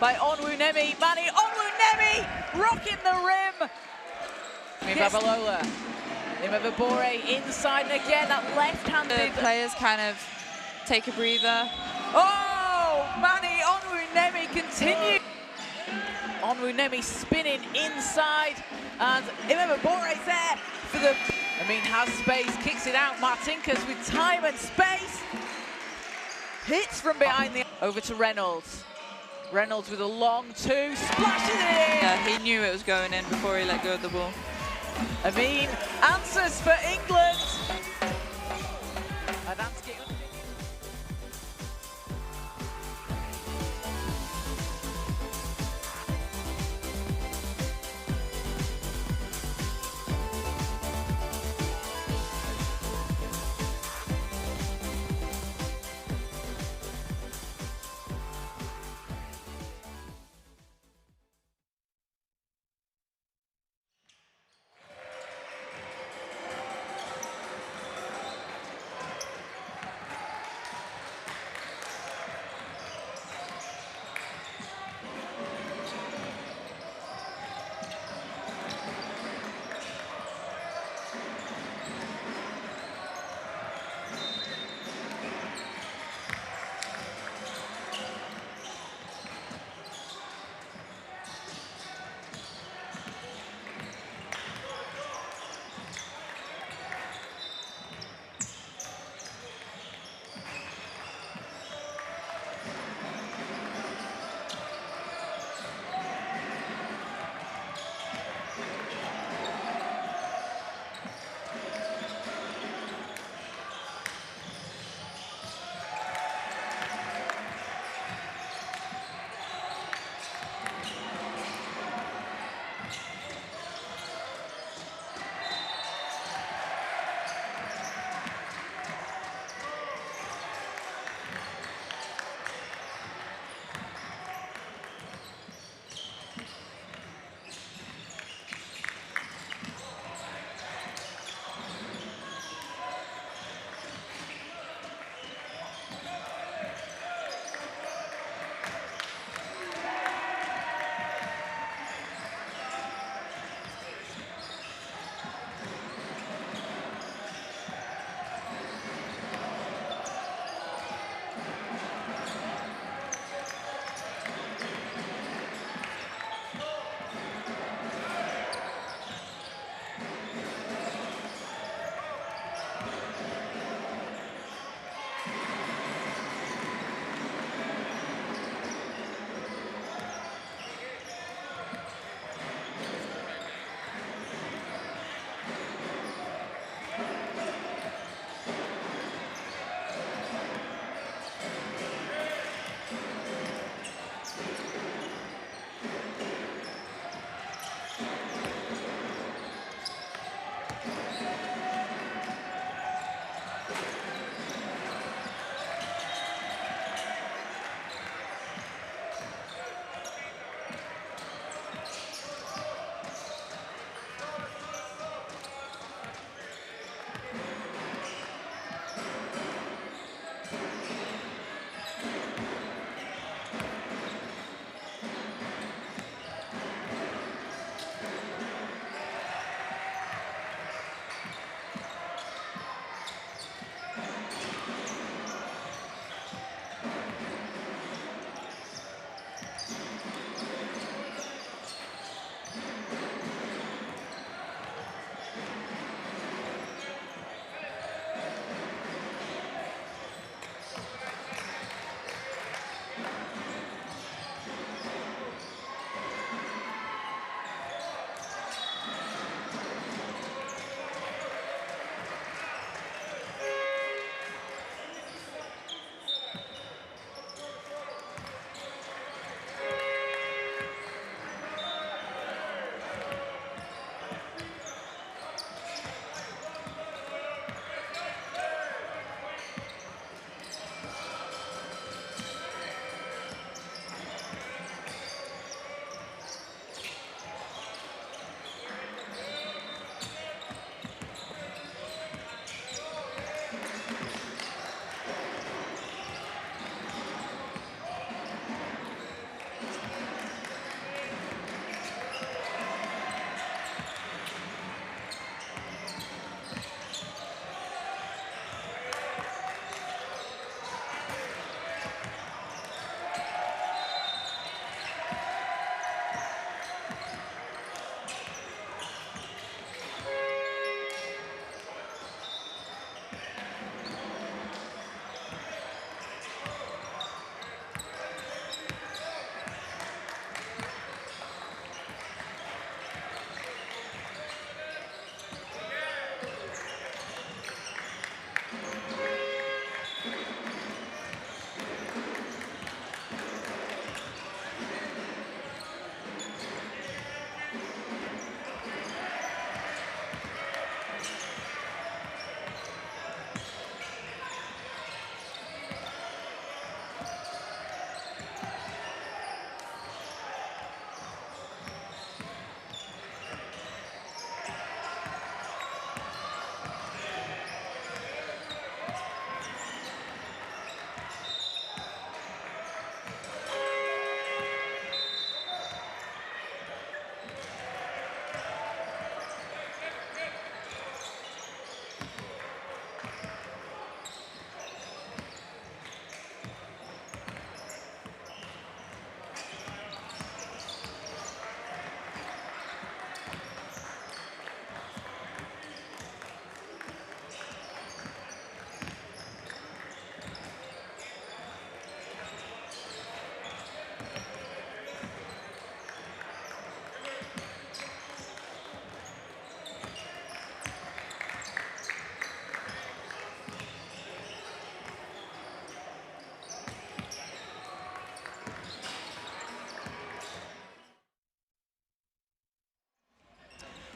Speaker 1: by Onwunemi. Mani Onwunemi rocking the rim. Babalola. Imeva Bore inside, and again that left-handed.
Speaker 2: The players kind of take a breather.
Speaker 1: Oh, Mani Onwunemi continues. Onwunemi spinning inside, and Imeva Bore's there for the. Amin has space, kicks it out. Martinkus with time and space. Hits from behind the. Over to Reynolds. Reynolds with a long two, splashes it in.
Speaker 2: Yeah, he knew it was going in before he let go of the ball.
Speaker 1: Amin answers for England. Adamski.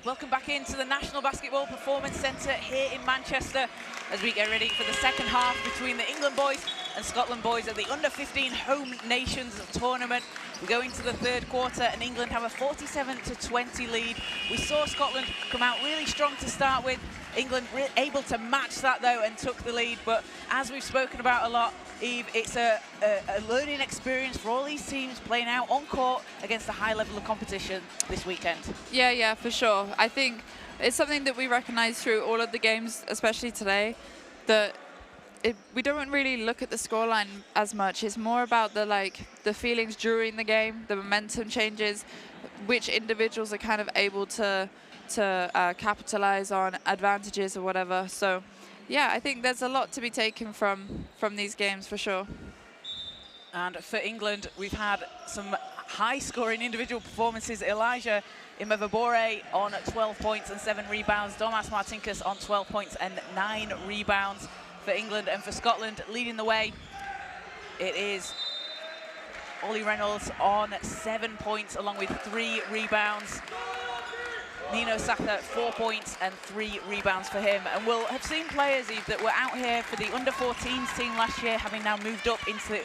Speaker 1: Welcome back into the National Basketball Performance Centre here in Manchester as we get ready for the second half between the England boys and Scotland boys at the Under-15 Home Nations Tournament. We go into the third quarter and England have a 47-20 lead. We saw Scotland come out really strong to start with. England able to match that though and took the lead, but as we've spoken about a lot, Eve, it's a learning experience for all these teams playing out on court against a high level of competition this weekend.
Speaker 2: Yeah, for sure. I think it's something that we recognize through all of the games, especially today, that we don't really look at the scoreline as much. It's more about the feelings during the game, the momentum changes, which individuals are kind of able to capitalize on advantages or whatever. So yeah, I think there's a lot to be taken from these games for sure.
Speaker 1: And for England, we've had some high-scoring individual performances. Elijah Imevabore on 12 points and 7 rebounds. Domas Marcinkus on 12 points and 9 rebounds for England. And for Scotland, leading the way, it is Ollie Reynolds on 7 points along with 3 rebounds. Nino Satha, 4 points and 3 rebounds for him. And we'll have seen players, Eve, that were out here for the under-14s team last year, having now moved up into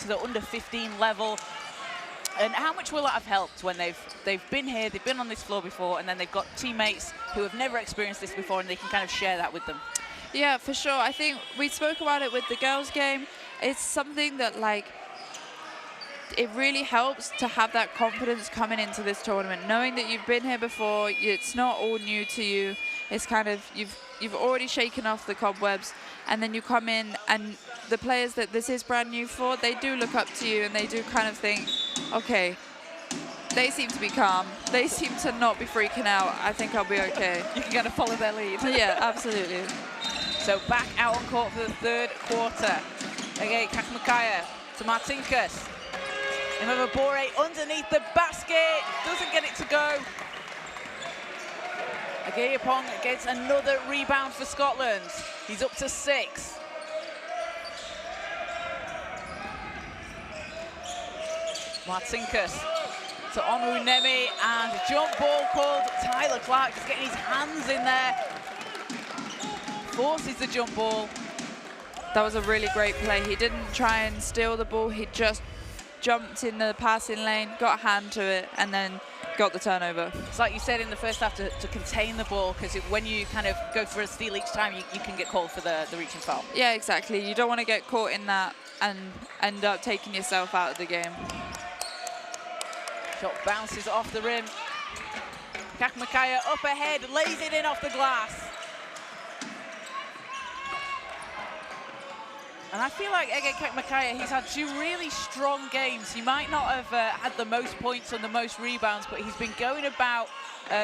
Speaker 1: the under-15 level. And how much will that have helped when they've been here, they've been on this floor before, and then they've got teammates who have never experienced this before, and they can kind of share that with them?
Speaker 2: Yeah, for sure. I think we spoke about it with the girls' game. It's something that, it really helps to have that confidence coming into this tournament, knowing that you've been here before. It's not all new to you. It's kind of you've already shaken off the cobwebs, and then you come in, and the players that this is brand new for, they do look up to you, and they do kind of think, okay, they seem to be calm. They seem to not be freaking out. I think I'll be okay.
Speaker 1: You can kind of follow their lead.
Speaker 2: Yeah, absolutely.
Speaker 1: So back out on court for the third quarter. Okay, Kakmakaya to Marcinkus. Imevabore underneath the basket, doesn't get it to go. Agayapong gets another rebound for Scotland. He's up to 6. Marcinkus to Onwunemi, and a jump ball called. Tyler Clark just getting his hands in there. Forces the jump ball.
Speaker 2: That was a really great play. He didn't try and steal the ball, he just jumped in the passing lane, got a hand to it, and then got the turnover.
Speaker 1: It's like you said in the first half, to contain the ball, because when you kind of go for a steal each time, you can get called for the reaching foul. Yeah,
Speaker 2: exactly. You don't want to get caught in that and end up taking yourself out of the game.
Speaker 1: Shot bounces off the rim. Kakmakaya up ahead, lays it in off the glass. And I feel like Ege Kakmakaya, he's had 2 really strong games. He might not have had the most points and the most rebounds, but he's been going about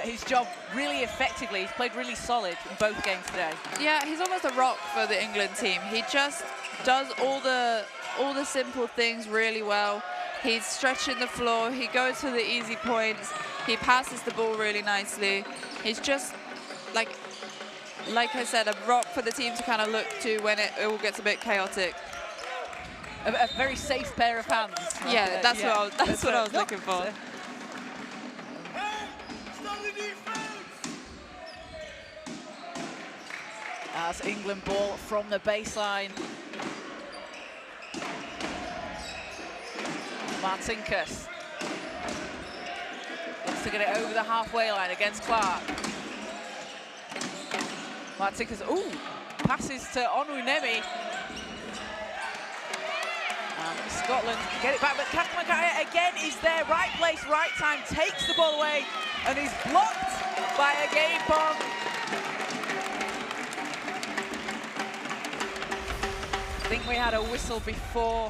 Speaker 1: his job really effectively. He's played really solid in both games today.
Speaker 2: Yeah, he's almost a rock for the England team. He just does all the simple things really well. He's stretching the floor, he goes for the easy points, he passes the ball really nicely. He's just, like I said, a rock for the team to kind of look to when it all gets a bit chaotic.
Speaker 1: A very safe pair of hands.
Speaker 2: Yeah, that's what I was looking for.
Speaker 1: As England ball from the baseline. Marcinkus wants to get it over the halfway line against Clark. Marcinkus, passes to Onwunemi. And Scotland get it back, but Kakmakaya again is there, right place, right time, takes the ball away, and is blocked by Agayapong. I think we had a whistle before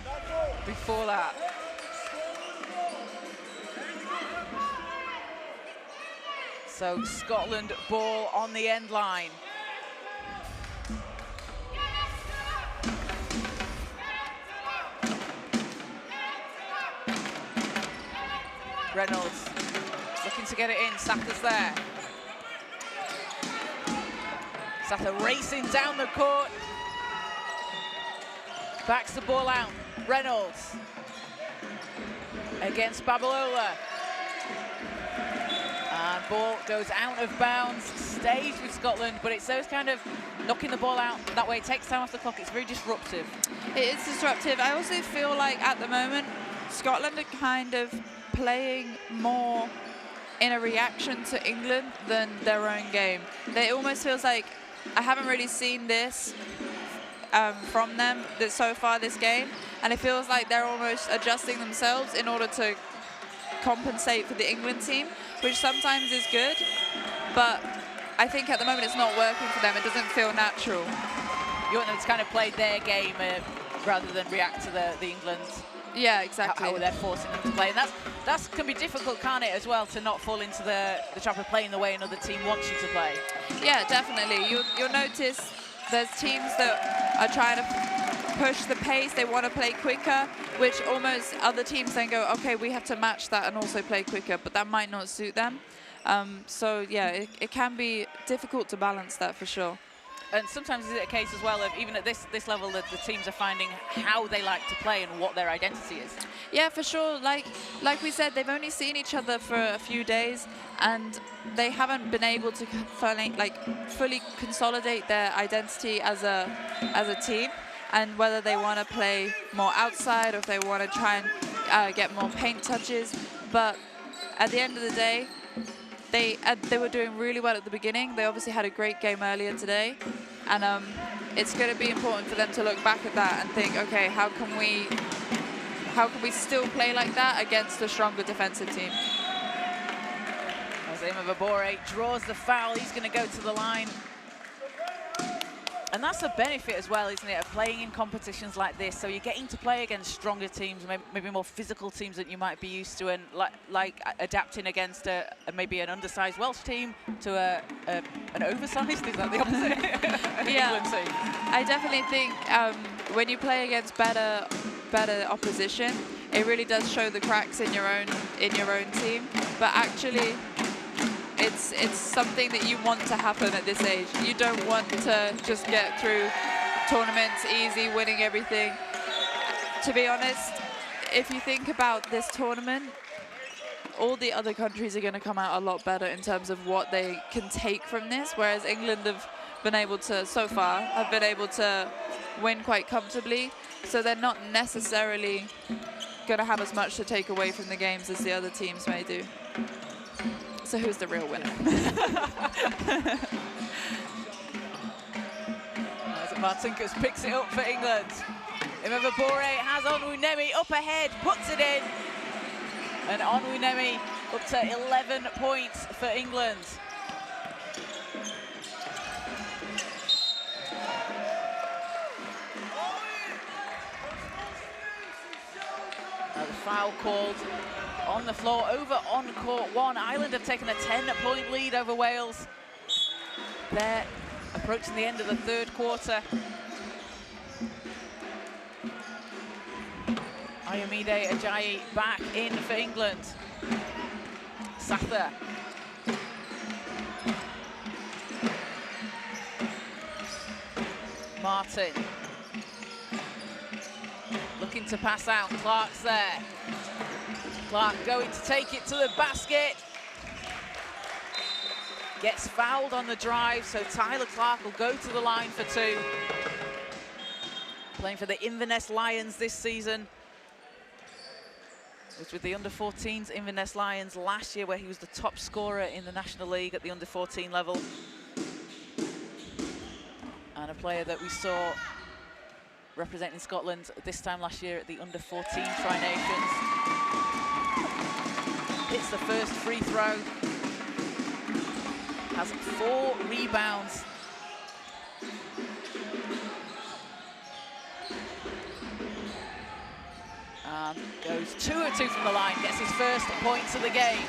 Speaker 1: that. So Scotland ball on the end line. Reynolds looking to get it in. Sather's there. Sather racing down the court. Backs the ball out. Reynolds against Babalola. And ball goes out of bounds. Stays with Scotland, but it's those kind of knocking the ball out that way. It takes time off the clock. It's very disruptive.
Speaker 2: It is disruptive. I also feel like at the moment, Scotland are kind of playing more in a reaction to England than their own game. It almost feels like I haven't really seen this from them so far this game, and it feels like they're almost adjusting themselves in order to compensate for the England team, which sometimes is good, but I think at the moment it's not working for them. It doesn't feel natural.
Speaker 1: You want them to kind of play their game rather than react to the England.
Speaker 2: Yeah, exactly.
Speaker 1: How they're forcing them to play, and that can be difficult, can't it, as well, to not fall into the trap of playing the way another team wants you to play.
Speaker 2: Yeah, definitely. You'll notice there's teams that are trying to push the pace. They want to play quicker, which almost other teams then go, okay, we have to match that and also play quicker, but that might not suit them. So yeah, it can be difficult to balance that for sure.
Speaker 1: And sometimes is it a case as well of, even at this level, that the teams are finding how they like to play and what their identity is?
Speaker 2: Yeah, for sure. Like we said, they've only seen each other for a few days, and they haven't been able to fully consolidate their identity as a team, and whether they want to play more outside or if they want to try and get more paint touches. But at the end of the day, they were doing really well at the beginning. They obviously had a great game earlier today, and it's going to be important for them to look back at that and think, okay, how can we still play like that against a stronger defensive team?
Speaker 1: As Imavabore draws the foul, he's going to go to the line. And that's the benefit as well, isn't it, of playing in competitions like this. So you're getting to play against stronger teams, maybe more physical teams that you might be used to, and like adapting against maybe an undersized Welsh team to an oversized, is that the opposite? An England team.
Speaker 2: I definitely think when you play against better opposition, it really does show the cracks in your own team. But actually, it's something that you want to happen at this age. You don't want to just get through tournaments easy, winning everything. To be honest, if you think about this tournament, all the other countries are going to come out a lot better in terms of what they can take from this, whereas England have been able to, so far, have been able to win quite comfortably. So they're not necessarily going to have as much to take away from the games as the other teams may do. So who's the real winner?
Speaker 1: Marcinkus picks it up for England. Imavabore has Onwunemi up ahead, puts it in. And Onwunemi up to 11 points for England. The foul called on the floor over on court one. Ireland have taken a 10-point lead over Wales. They're approaching the end of the third quarter. Ayomide Ajayi back in for England. Sather. Martin. Looking to pass out. Clark's there. Clark going to take it to the basket. Gets fouled on the drive, so Tyler Clark will go to the line for two. Playing for the Inverness Lions this season. Was with the under-14s Inverness Lions last year, where he was the top scorer in the National League at the under-14 level. And a player that we saw representing Scotland this time last year at the under-14 Tri-Nations. Hits the first free throw. Has 4 rebounds. And goes 2 of 2 from the line, gets his first points of the game.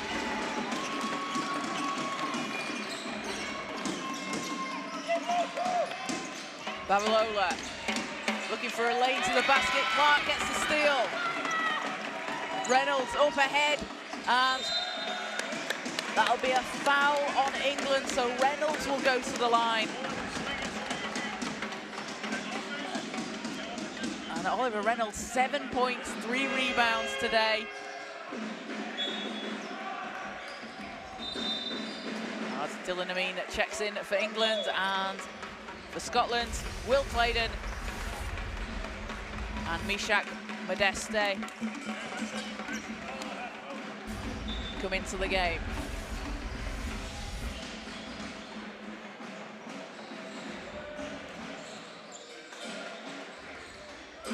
Speaker 1: Babalola looking for a lane to the basket. Clark gets the steal. Reynolds up ahead. And that'll be a foul on England, so Reynolds will go to the line. And Oliver Reynolds, 7 points, 3 rebounds today. As Dylan Amin checks in for England, and for Scotland, Will Clayton and Mishak Modeste come into the game. So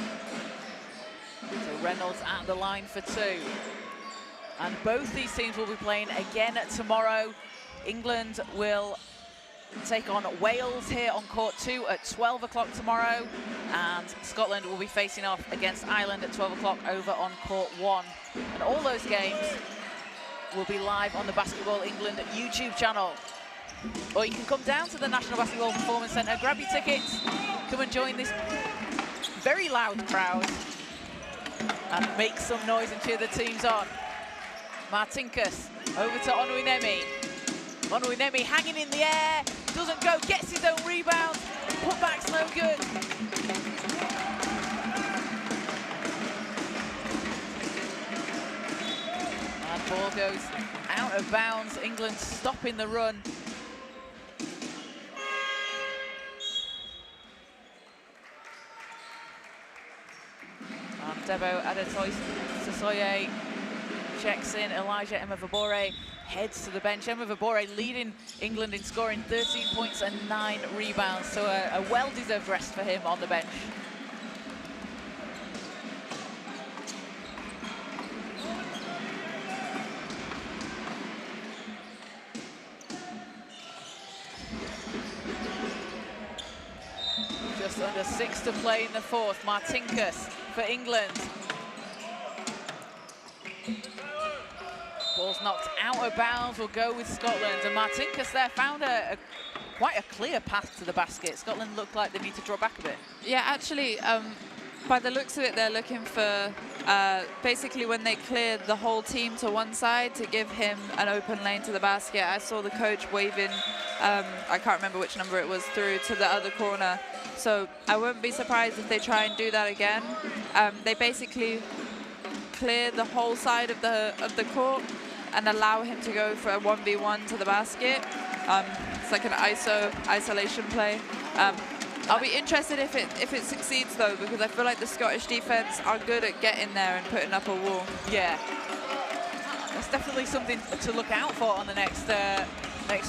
Speaker 1: Reynolds at the line for 2. And both these teams will be playing again tomorrow. England will take on Wales here on court 2 at 12 o'clock tomorrow, and Scotland will be facing off against Ireland at 12 o'clock over on court 1. And all those games will be live on the Basketball England YouTube channel. Or you can come down to the National Basketball Performance Centre, grab your tickets, come and join this very loud crowd and make some noise and cheer the teams on. Martinkus over to Onwinemi. Onwinemi hanging in the air, doesn't go, gets his own rebound, putback's no good. And ball goes out of bounds, England stopping the run. And Debo Adetoye checks in, Elijah Emavabore heads to the bench. Emavabore leading England in scoring, 13 points and 9 rebounds, so a well-deserved rest for him on the bench. Just under 6 to play in the 4th. Martinkus for England. Ball's knocked out of bounds, will go with Scotland. And Martinkus there found quite a clear path to the basket. Scotland looked like they need to draw back a bit.
Speaker 2: Yeah, actually, by the looks of it, they're looking for basically when they cleared the whole team to one side to give him an open lane to the basket. I saw the coach waving, I can't remember which number it was, through to the other corner. So I wouldn't be surprised if they try and do that again. They basically clear the whole side of the court and allow him to go for a 1v1 to the basket. It's like an isolation play. I'll be interested if it succeeds though, because I feel like the Scottish defense are good at getting there and putting up a wall.
Speaker 1: Yeah, that's definitely something to look out for on the next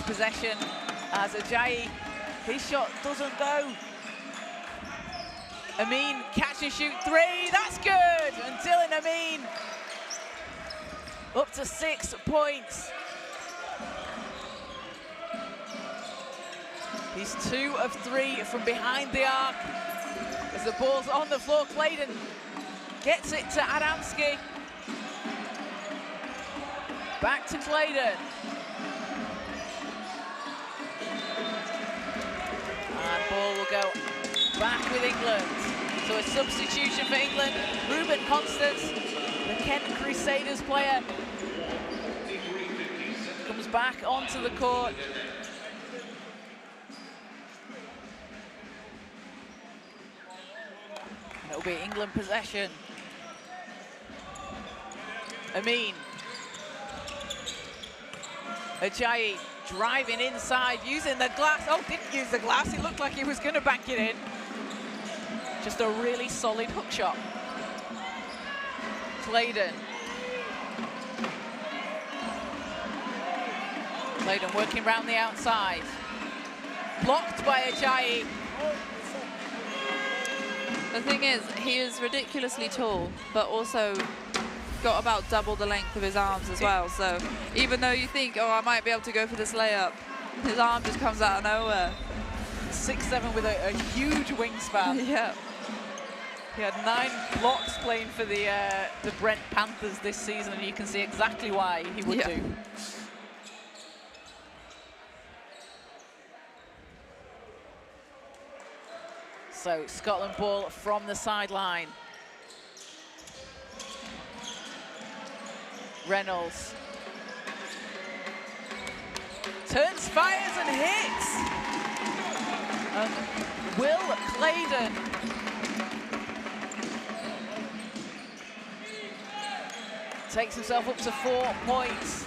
Speaker 1: possession. As Ajayi, his shot doesn't go. Amin, catch and shoot 3, that's good! And Dylan Amin up to 6 points. He's 2 of 3 from behind the arc. As the ball's on the floor, Clayton gets it to Adamski. Back to Clayton. And ball will go back with England. So a substitution for England. Ruben Constance, the Kent Crusaders player, comes back onto the court. And it'll be England possession. Amin. Ajayi driving inside, using the glass. Oh, didn't use the glass. It looked like he was going to bank it in. Just a really solid hook shot. Clayton. Clayton working around the outside. Blocked by Ajayi.
Speaker 2: The thing is, he is ridiculously tall, but also got about double the length of his arms as well. So even though you think, oh, I might be able to go for this layup, his arm just comes out of nowhere.
Speaker 1: 6'7" with a huge wingspan.
Speaker 2: Yeah.
Speaker 1: He had 9 blocks playing for the Brent Panthers this season, and you can see exactly why he would do. So Scotland ball from the sideline. Reynolds. Turns, fires and hits. And Will Claydon takes himself up to 4 points.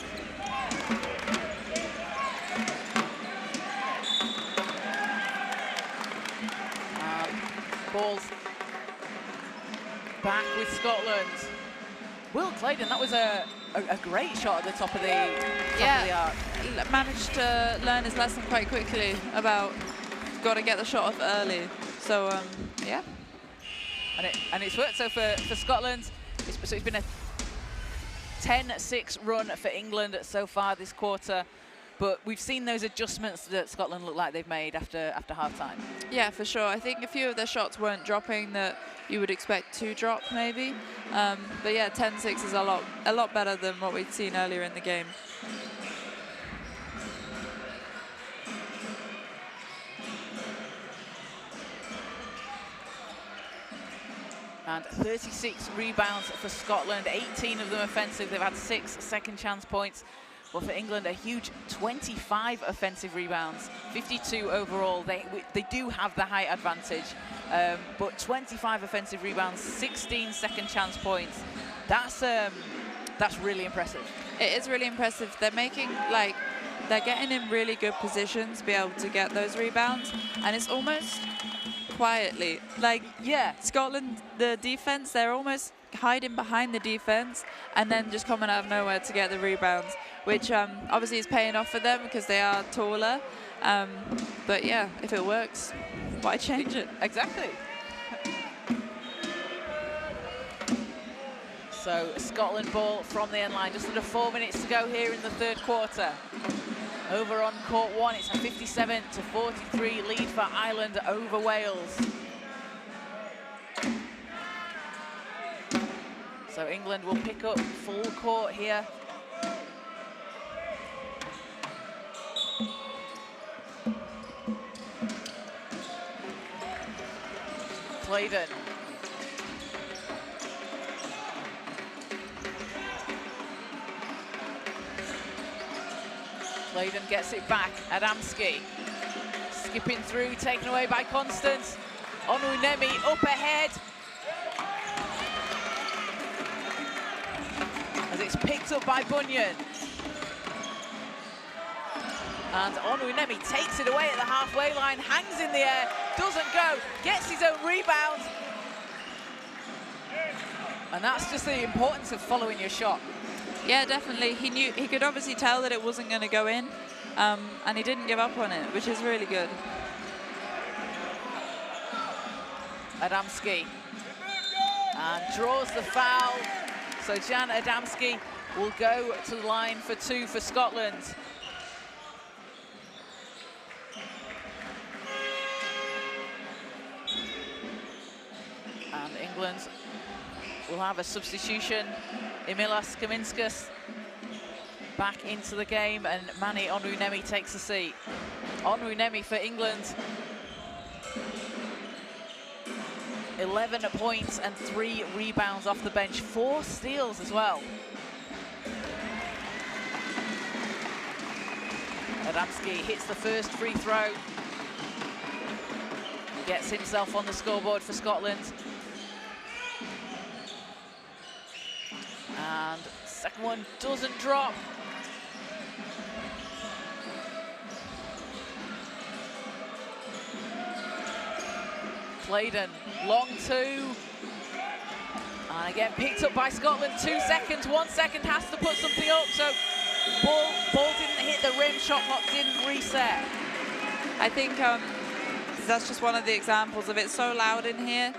Speaker 1: Ball's back with Scotland. Will Claydon, that was a great shot at the top of the arc.
Speaker 2: Managed to learn his lesson quite quickly about got to get the shot off early. So yeah.
Speaker 1: And it's worked. So for Scotland, it's been a 10-6 run for England so far this quarter. But we've seen those adjustments that Scotland look like they've made after half-time.
Speaker 2: Yeah, for sure. I think a few of their shots weren't dropping that you would expect to drop, maybe. But yeah, 10-6 is a lot better than what we'd seen earlier in the game.
Speaker 1: And 36 rebounds for Scotland, 18 of them offensive. They've had 6 second chance points. Well, for England, a huge 25 offensive rebounds, 52 overall. They do have the height advantage, but 25 offensive rebounds, 16 second chance points. That's really impressive.
Speaker 2: It is really impressive. They're making, like, they're getting in really good positions to be able to get those rebounds, and it's almost quietly. Like, yeah, Scotland, the defense, they're almost hiding behind the defense and then just coming out of nowhere to get the rebounds, which obviously is paying off for them because they are taller. But yeah, if it works, why change it?
Speaker 1: Exactly. So Scotland ball from the end line, just under 4 minutes to go here in the third quarter. Over on court one, it's a 57-43 lead for Ireland over Wales. So England will pick up full court here. Claydon. Claydon gets it back. Adamski skipping through, taken away by Constance. Onwunemi up ahead. As it's picked up by Bunyan. And Onwunemi takes it away at the halfway line, hangs in the air, doesn't go, gets his own rebound. And that's just the importance of following your shot.
Speaker 2: Yeah, definitely. He could obviously tell that it wasn't going to go in, and he didn't give up on it, which is really good.
Speaker 1: Adamski. And draws the foul. So Jan Adamski will go to the line for 2 for Scotland. And England will have a substitution. Emilas Kaminskas back into the game, and Mani Onwunemi takes a seat. Onwunemi for England. 11 points and 3 rebounds off the bench, 4 steals as well. Adamski hits the first free throw. Gets himself on the scoreboard for Scotland. And second one doesn't drop. Claydon, long 2. And again, picked up by Scotland, 2 seconds. 1 second has to put something up. So ball didn't hit the rim, shot clock didn't reset.
Speaker 2: I think that's just one of the examples of it's so loud in here.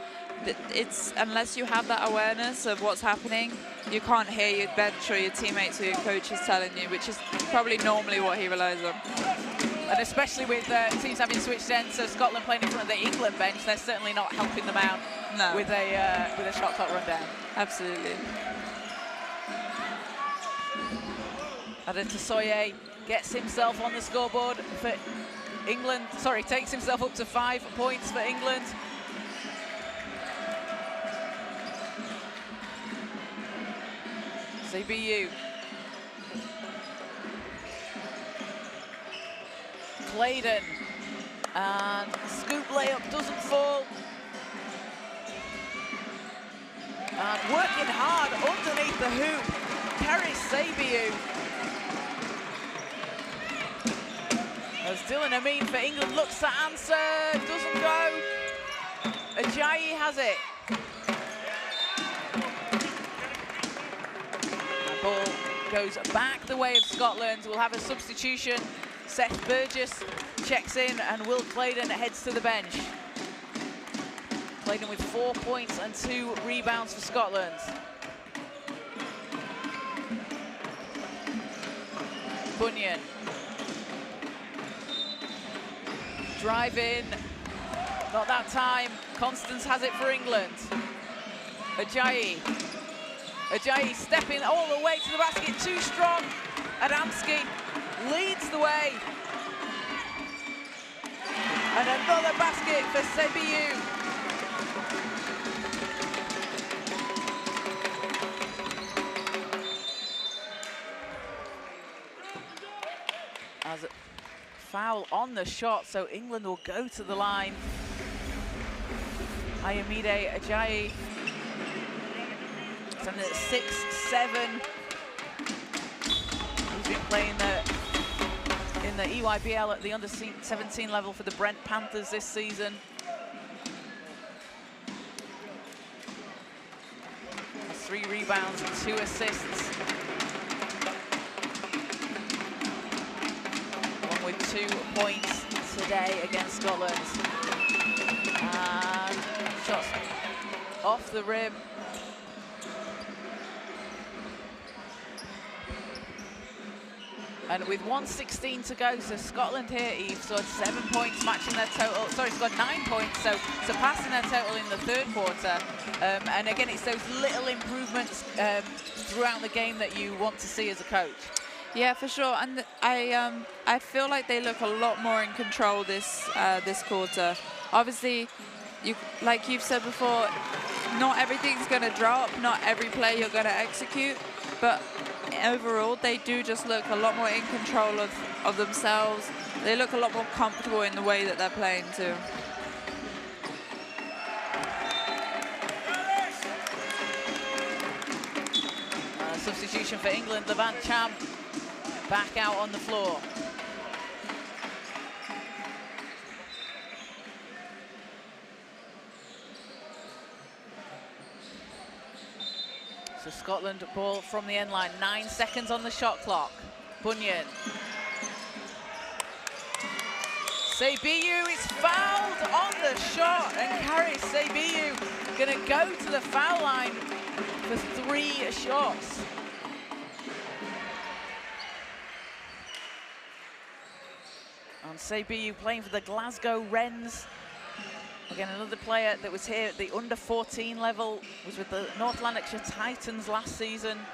Speaker 2: It's, unless you have that awareness of what's happening, you can't hear your bench or your teammates or your coach is telling you, which is probably normally what he relies on.
Speaker 1: And especially with teams having switched ends, so Scotland playing in front of the England bench, they're certainly not helping them out with a shot clock rundown.
Speaker 2: Absolutely.
Speaker 1: Adon Tasoye gets himself on the scoreboard for England. Sorry, takes himself up to 5 points for England. CBU Claydon. And scoop layup doesn't fall. And working hard underneath the hoop, Karis Sabiu. As Dylan Amin for England looks to answer, doesn't go. Ajayi has it. The ball goes back the way of Scotland. We'll have a substitution. Seth Burgess checks in and Will Claydon heads to the bench. Claydon with 4 points and 2 rebounds for Scotland. Bunyan. Drive in. Not that time. Constance has it for England. Ajayi. Ajayi stepping all the way to the basket. Too strong. Adamski leads the way. And another basket for Sabiu. As a foul on the shot, so England will go to the line. Ayomide Ajayi. It's at 6'7". He's been playing in the EYBL at the under-17 level for the Brent Panthers this season. Has 3 rebounds and 2 assists. One with 2 points today against Scotland. And shots off the rim. And with 1:16 to go, so Scotland here, Eve, scored 7 points, matching their total. Sorry, scored 9 points, so surpassing their total in the third quarter. And again, it's those little improvements throughout the game that you want to see as a coach.
Speaker 2: Yeah, for sure. And I feel like they look a lot more in control this quarter. Obviously, like you've said before, not everything's going to drop, not every play you're going to execute, but overall they do just look a lot more in control of themselves. They look a lot more comfortable in the way that they're playing too.
Speaker 1: Substitution for England, Levant Cham back out on the floor. So Scotland ball from the end line, 9 seconds on the shot clock. Bunyan. Sabiu is fouled on the shot, and Karis Sabiu gonna go to the foul line for 3 shots. And Sabiu playing for the Glasgow Wrens. Again, another player that was here at the under-14 level, was with the North Lanarkshire Titans last season,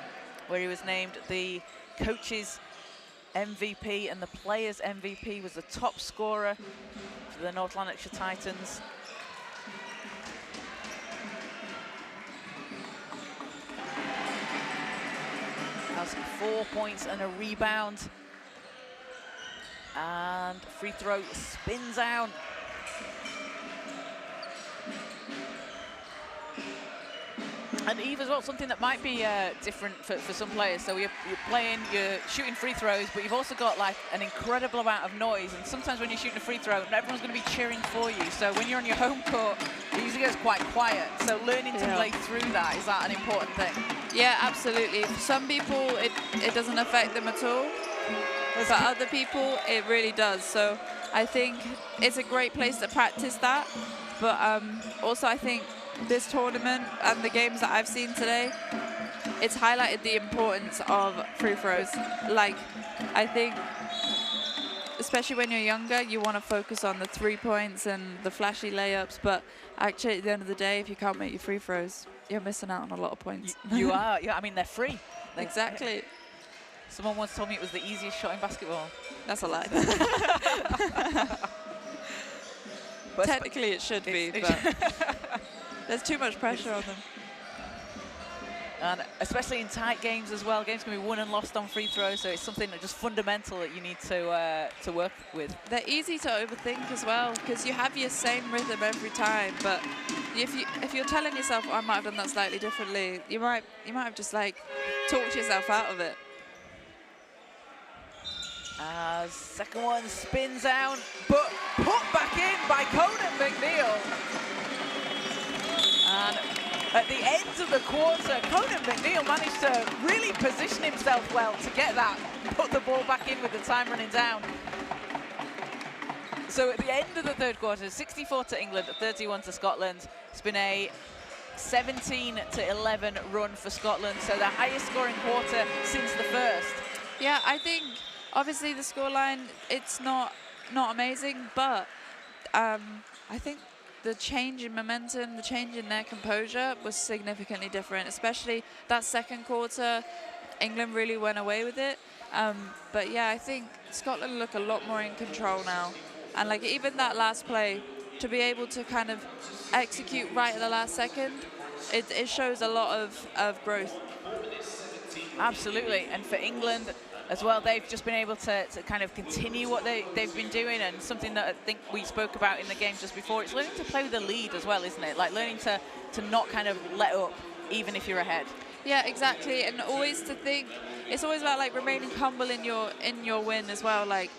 Speaker 1: where he was named the coach's MVP and the player's MVP, was the top scorer for the North Lanarkshire Titans. Has 4 points and a rebound. And free throw spins out. And Eve as well, something that might be different for some players. So you're shooting free throws, but you've also got like an incredible amount of noise. And sometimes when you're shooting a free throw, everyone's going to be cheering for you. So when you're on your home court, it usually goes quite quiet. So learning to play through that, is that an important thing?
Speaker 2: Yeah, absolutely. For some people, it doesn't affect them at all. For other people, it really does. So I think it's a great place to practice that. But also I think this tournament and the games that I've seen today, it's highlighted the importance of free throws. Like, I think, especially when you're younger, you want to focus on the 3 points and the flashy layups, but actually at the end of the day, if you can't make your free throws, you're missing out on a lot of points.
Speaker 1: You are, yeah, I mean, they're free.
Speaker 2: Exactly.
Speaker 1: Someone once told me it was the easiest shot in basketball.
Speaker 2: That's a lie. But technically it should be, but there's too much pressure on them.
Speaker 1: And especially in tight games as well, games can be won and lost on free throws, so it's something that just fundamental that you need to work with.
Speaker 2: They're easy to overthink as well, because you have your same rhythm every time, but if you're telling yourself, oh, I might have done that slightly differently, you might have just like talked yourself out of it.
Speaker 1: Second one spins out, but put back in by Conan McNeil. And at the end of the quarter, Conan McNeil managed to really position himself well to get that, put the ball back in with the time running down. So at the end of the third quarter, 64 to England, 31 to Scotland. It's been a 17-11 run for Scotland, so the highest scoring quarter since the first.
Speaker 2: Yeah, I think obviously the scoreline, it's not amazing, but I think the change in momentum, the change in their composure was significantly different, especially that second quarter. England really went away with it. But yeah, I think Scotland look a lot more in control now. And like even that last play, to be able to kind of execute right at the last second, it shows a lot of growth.
Speaker 1: Absolutely, and for England as well, they've just been able to kind of continue what they've been doing, and something that I think we spoke about in the game just before, it's learning to play with the lead as well, isn't it? Like learning to not kind of let up, even if you're ahead.
Speaker 2: Yeah, exactly, and always to think, it's always about like remaining humble in your win as well. Like,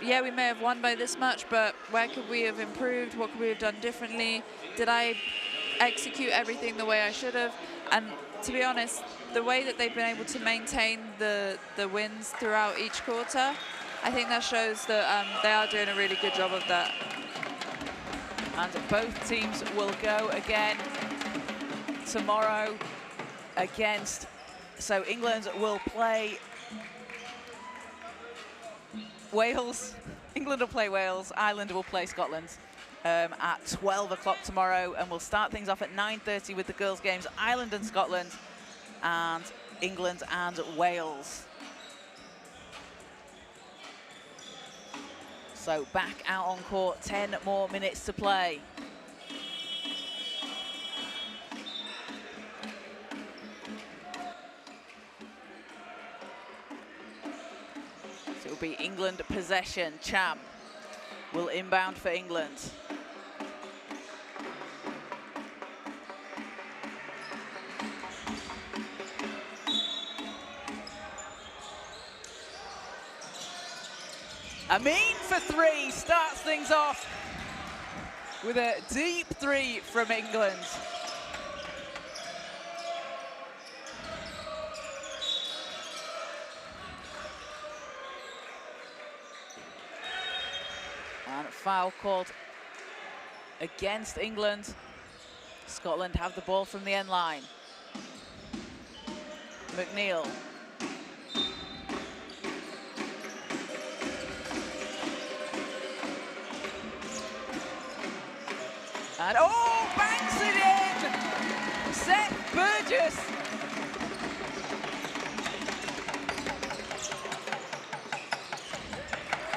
Speaker 2: yeah, we may have won by this much, but where could we have improved? What could we have done differently? Did I execute everything the way I should have? And to be honest, the way that they've been able to maintain the wins throughout each quarter, I think that shows that they are doing a really good job of that.
Speaker 1: And both teams will go again tomorrow against, so England will play Wales, England will play Wales, Ireland will play Scotland at 12 o'clock tomorrow, and we'll start things off at 9:30 with the girls' games, Ireland and Scotland, and England and Wales. So back out on court, 10 more minutes to play. So it'll be England possession. Cham will inbound for England. Amin for three starts things off with a deep three from England. And a foul called against England. Scotland have the ball from the end line. McNeil. And oh, banks it in! Seth Burgess.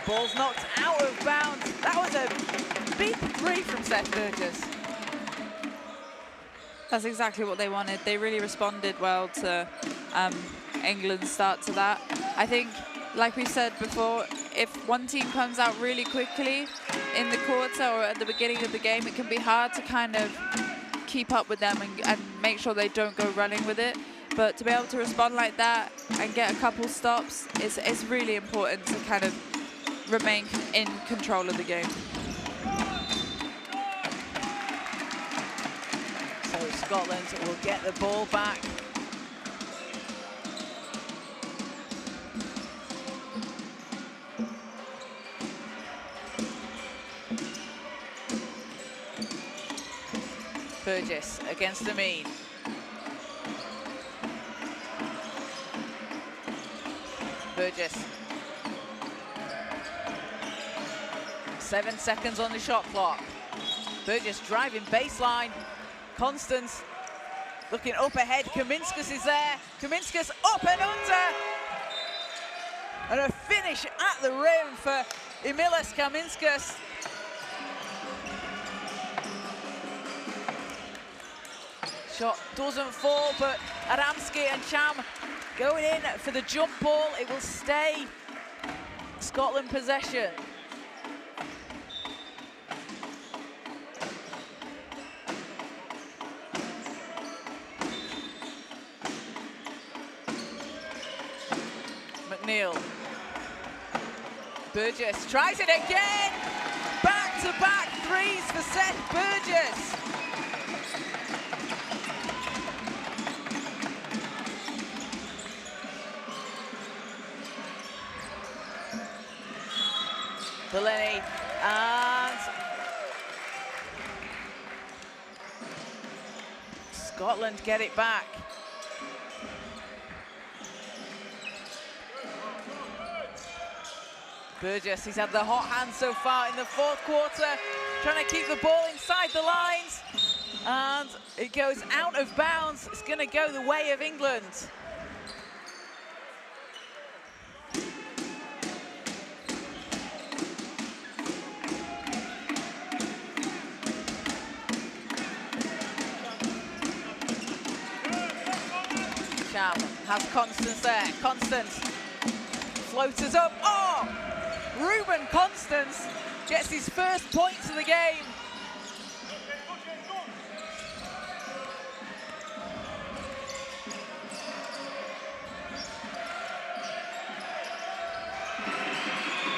Speaker 1: Ball's knocked out of bounds. That was a big three from Seth Burgess.
Speaker 2: That's exactly what they wanted. They really responded well to England's start to that. I think, like we said before, if one team comes out really quickly in the quarter or at the beginning of the game, it can be hard to kind of keep up with them and make sure they don't go running with it. But to be able to respond like that and get a couple stops is really important to kind of remain in control of the game.
Speaker 1: So Scotland will get the ball back. Burgess against Amin. Burgess. 7 seconds on the shot clock. Burgess driving baseline. Constance looking up ahead. Kaminskas is there. Kaminskas up and under. And a finish at the rim for Emilis Kaminskas. Shot doesn't fall, but Adamski and Cham going in for the jump ball. It will stay Scotland possession. McNeil. Burgess tries it again. Back-to-back threes for Seth Burgess. Delaney and Scotland get it back. Burgess, he's had the hot hand so far in the fourth quarter, trying to keep the ball inside the lines, and it goes out of bounds. It's going to go the way of England. Cham has Constance there. Constance floaters up. Oh! Ruben Constance gets his first points of the game.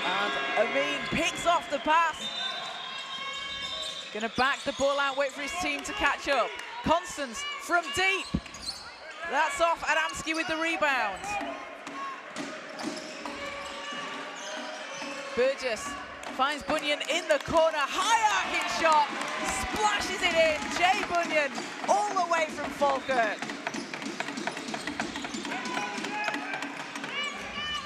Speaker 1: And Amin picks off the pass. Gonna back the ball out, wait for his team to catch up. Constance from deep. That's off Adamski with the rebound. Burgess finds Bunyan in the corner, high arcing shot, splashes it in. Jay Bunyan all the way from Falkirk.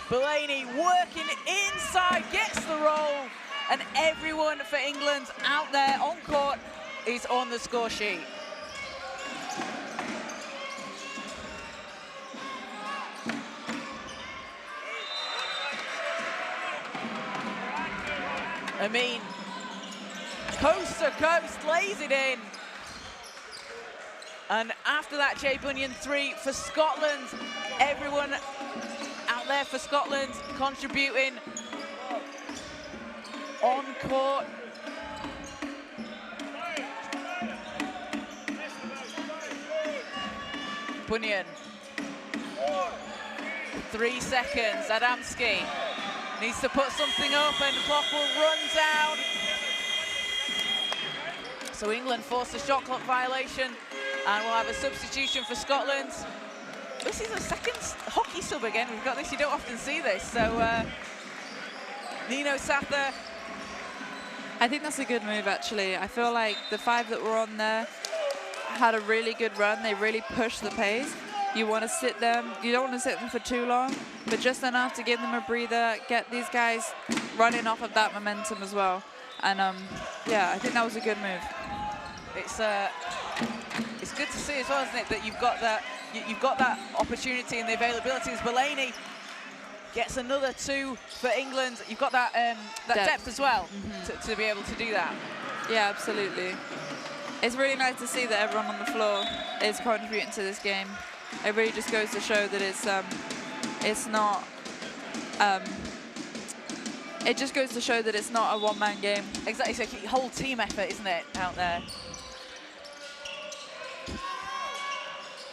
Speaker 1: Belaney working inside, gets the roll, and everyone for England out there on court is on the score sheet. Amin, coast to coast, lays it in. And after that, Jay Bunyan three for Scotland. Everyone out there for Scotland contributing on court. Bunyan, 3 seconds, Adamski. Needs to put something up and the clock will run down. So England forced a shot clock violation and we'll have a substitution for Scotland. This is a second hockey sub again. We've got this, you don't often see this. So Nino Sather.
Speaker 2: I think that's a good move, actually. I feel like the 5 that were on there had a really good run. They really pushed the pace. You want to sit them, you don't want to sit them for too long, but just enough to give them a breather, get these guys running off of that momentum as well. And yeah, I think that was a good move.
Speaker 1: It's good to see as well, isn't it, that you've got that opportunity and the availability as Belaney gets another 2 for England. You've got that depth as well to be able to do that.
Speaker 2: Yeah, absolutely. It's really nice to see that everyone on the floor is contributing to this game. It really just goes to show that it's not. It just goes to show that it's not a one-man game.
Speaker 1: Exactly, it's a whole team effort, isn't it, out there?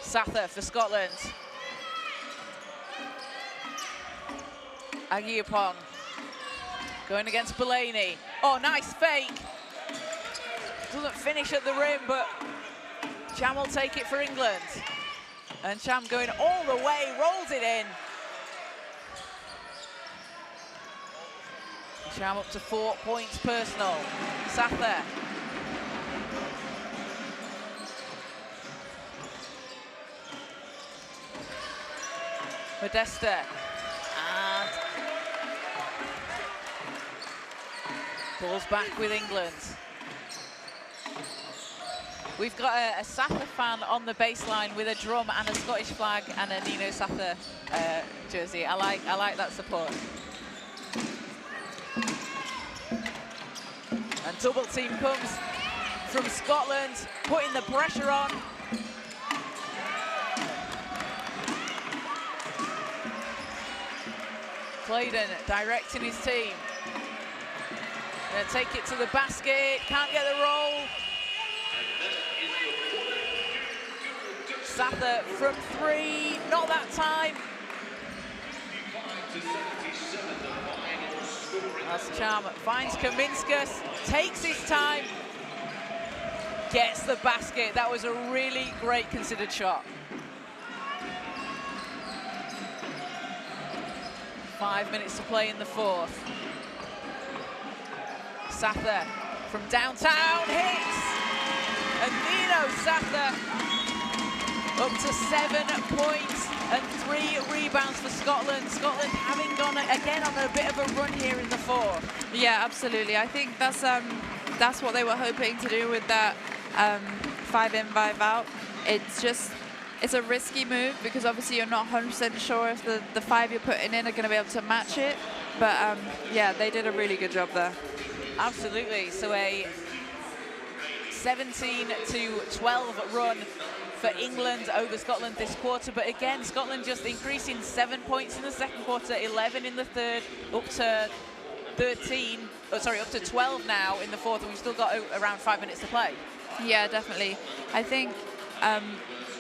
Speaker 1: Sather for Scotland. Agiopong going against Belaney. Oh, nice fake. Doesn't finish at the rim, but Cham will take it for England. And Cham going all the way, rolls it in. Cham up to 4 points personal. Sather. Modesta. And ball's back with England. We've got a Sather fan on the baseline with a drum and a Scottish flag and a Nino Sather jersey. I like that support. And double team comes from Scotland, putting the pressure on. Claydon directing his team. Gonna take it to the basket, can't get the roll. Sather from 3, not that time. As Cham finds Kaminskas, takes his time, gets the basket. That was a really great considered shot. 5 minutes to play in the fourth. Sather from downtown hits, and Nino Sather up to 7 points and 3 rebounds for Scotland. Scotland having gone again on a bit of a run here in the fourth.
Speaker 2: Yeah, absolutely. I think that's what they were hoping to do with that 5 in, 5 out. It's a risky move because obviously you're not 100% sure if the 5 you're putting in are going to be able to match it. But yeah, they did a really good job there.
Speaker 1: Absolutely. So a 17-12 run for England over Scotland this quarter. But again, Scotland just increasing 7 points in the second quarter, 11 in the third, up to 12 now in the fourth, and we've still got around 5 minutes to play.
Speaker 2: Yeah, definitely. I think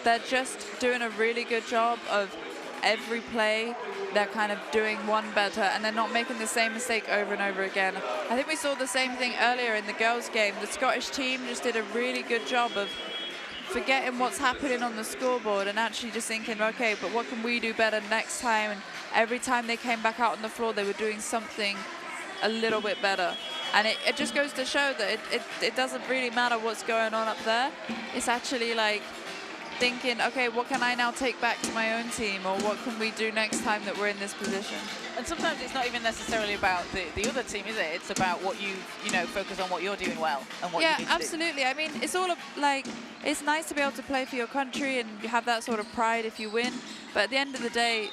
Speaker 2: they're just doing a really good job of every play. They're kind of doing one better, and they're not making the same mistake over and over again. I think we saw the same thing earlier in the girls' game. The Scottish team just did a really good job of forgetting what's happening on the scoreboard and actually just thinking, okay, but what can we do better next time? And every time they came back out on the floor, they were doing something a little bit better. And it just goes to show that it doesn't really matter what's going on up there. It's actually like thinking, okay, what can I now take back to my own team, or what can we do next time that we're in this position?
Speaker 1: And sometimes it's not even necessarily about the other team, is it? It's about what you focus on what you're doing well and what you need to
Speaker 2: absolutely. I mean, it's all like, it's nice to be able to play for your country and you have that sort of pride if you win. But at the end of the day,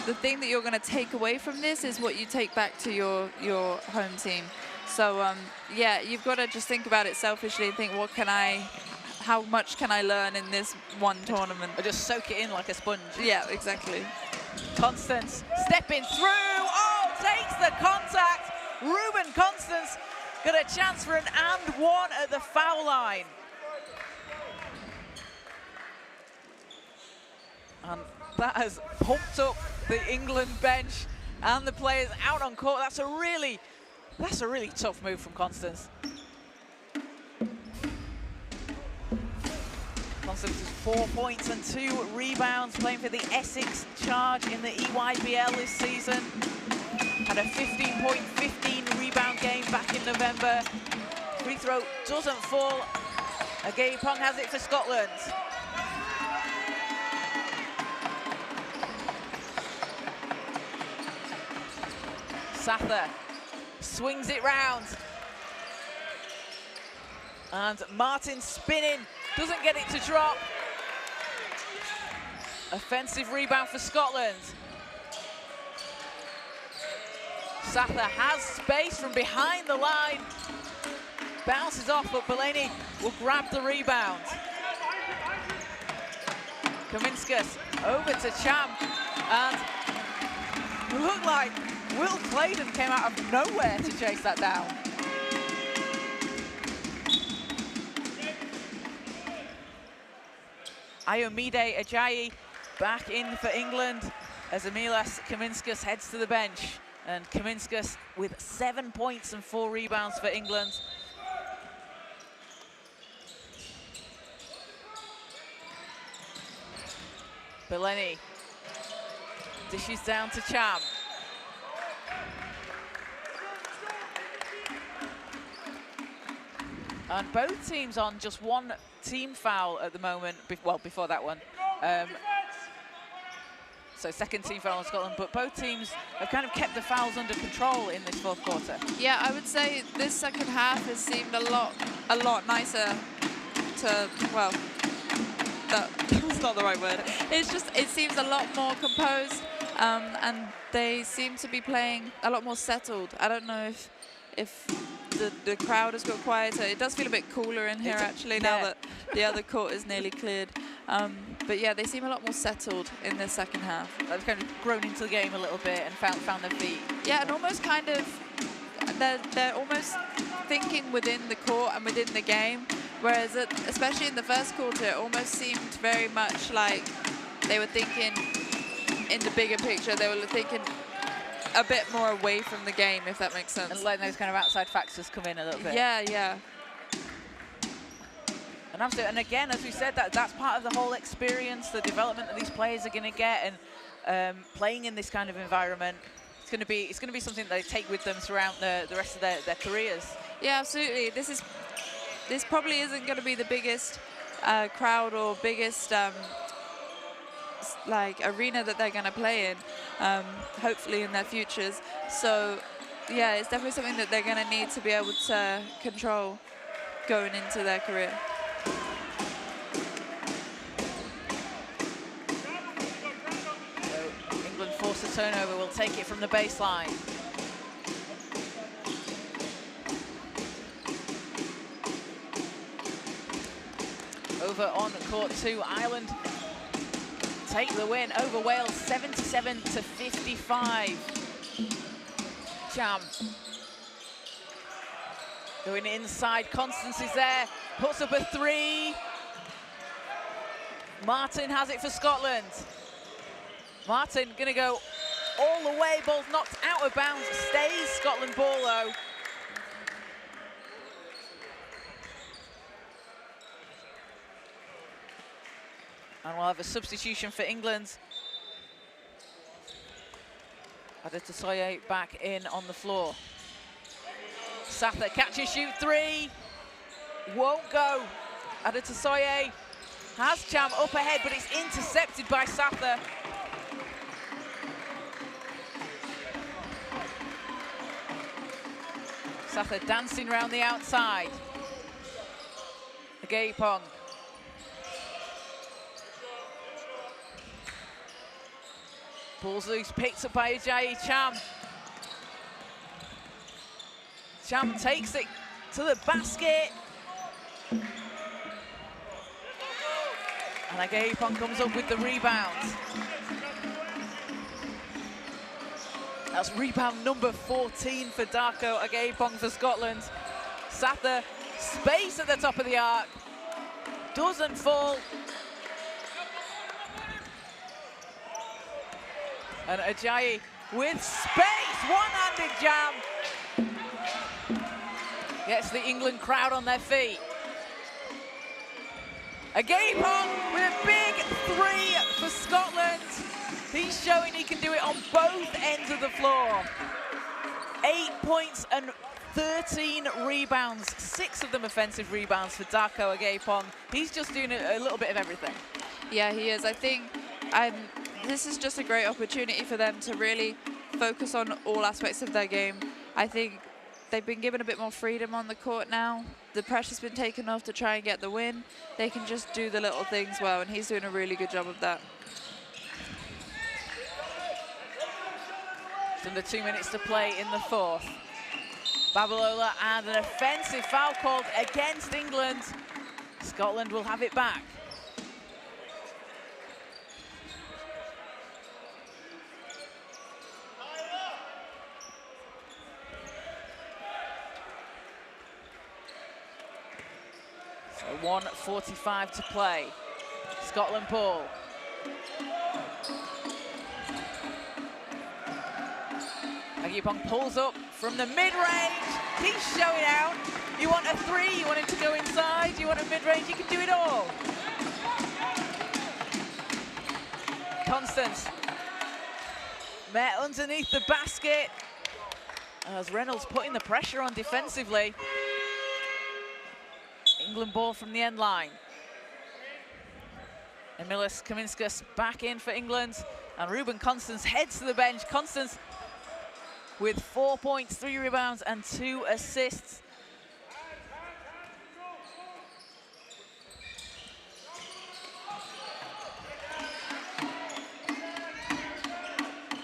Speaker 2: the thing that you're going to take away from this is what you take back to your home team. So yeah, you've got to just think about it selfishly and think, how much can I learn in this one tournament?
Speaker 1: Or just soak it in like a sponge.
Speaker 2: Yeah, exactly.
Speaker 1: Constance stepping through. Oh, takes the contact. Ruben Constance got a chance for an and one at the foul line. And that has pumped up the England bench and the players out on court. That's a really tough move from Constance. Constance is 4 points and 2 rebounds, playing for the Essex Charge in the EYBL this season. Had a 15-point, 15-rebound game back in November. Free throw doesn't fall. Agayipong has it for Scotland. Sather swings it round. And Martin spinning, doesn't get it to drop. Offensive rebound for Scotland. Sather has space from behind the line. Bounces off, but Belaney will grab the rebound. Kaminskas over to Cham, and looked like Will Claydon came out of nowhere to chase that down. Ayomide Ajayi back in for England as Emilas Kaminskas heads to the bench. And Kaminskas with 7 points and 4 rebounds for England. Belenny dishes down to Cham. And both teams on just one team foul at the moment, well, before that one. So second team foul on Scotland, but both teams have kind of kept the fouls under control in this fourth quarter. Yeah,
Speaker 2: I would say this second half has seemed a lot nicer to, well, that's not the right word. It's just, it seems a lot more composed, and they seem to be playing a lot more settled. I don't know if the crowd has got quieter. It does feel a bit cooler in here, actually, now that the other court is nearly cleared. But yeah, they seem a lot more settled in the second half.
Speaker 1: They've kind of grown into the game a little bit and found their feet.
Speaker 2: Yeah, and almost kind of, they're almost thinking within the court and within the game, whereas especially in the first quarter, it almost seemed very much like they were thinking in the bigger picture. They were thinking a bit more away from the game, if that makes sense.
Speaker 1: And letting those kind of outside factors come in a little bit.
Speaker 2: Yeah, yeah.
Speaker 1: And absolutely, and again, as we said, that's part of the whole experience, the development that these players are going to get, and playing in this kind of environment. It's going to be something that they take with them throughout the rest of their careers.
Speaker 2: Yeah, absolutely. This probably isn't going to be the biggest crowd or biggest like arena that they're going to play in, hopefully in their futures. So yeah, it's definitely something that they're going to need to be able to control going into their career.
Speaker 1: So England force a turnover, will take it from the baseline. Over on court 2, Ireland take the win over Wales, 77-55. Cham going inside, Constance is there, puts up a 3. Martin has it for Scotland. Martin gonna go all the way, ball's knocked out of bounds, stays Scotland ball though. And we'll have a substitution for England. Adetosoye back in on the floor. Sather, catch and shoot 3. Won't go. Adetosoye has Cham up ahead, but it's intercepted by Sather. Sather dancing around the outside. Agayipong. Ball's loose, picked up by Ajayi Cham. Cham takes it to the basket. And Agayipong comes up with the rebound. That's rebound number 14 for Darko Agayipong for Scotland. Sather, space at the top of the arc. Doesn't fall. And Ajayi with space, one-handed jam. Gets the England crowd on their feet. Agayipong with a big 3 for Scotland. He's showing he can do it on both ends of the floor. 8 points and 13 rebounds, 6 of them offensive rebounds for Darko Agayipong. He's just doing a little bit of everything.
Speaker 2: Yeah, he is. I think this is just a great opportunity for them to really focus on all aspects of their game. I think they've been given a bit more freedom on the court now. The pressure's been taken off to try and get the win. They can just do the little things well, and he's doing a really good job of that.
Speaker 1: It's under 2 minutes to play in the fourth. Babalola and an offensive foul called against England. Scotland will have it back. So 1:45 to play. Scotland ball. Agayipong pulls up from the mid-range. He's showing out. You want a 3, you want him to go inside, you want a mid-range, you can do it all. Constance met underneath the basket as Reynolds putting the pressure on defensively. England ball from the end line. Emilis Kaminskas back in for England, and Ruben Constance heads to the bench. Constance with 4 points, 3 rebounds, and 2 assists.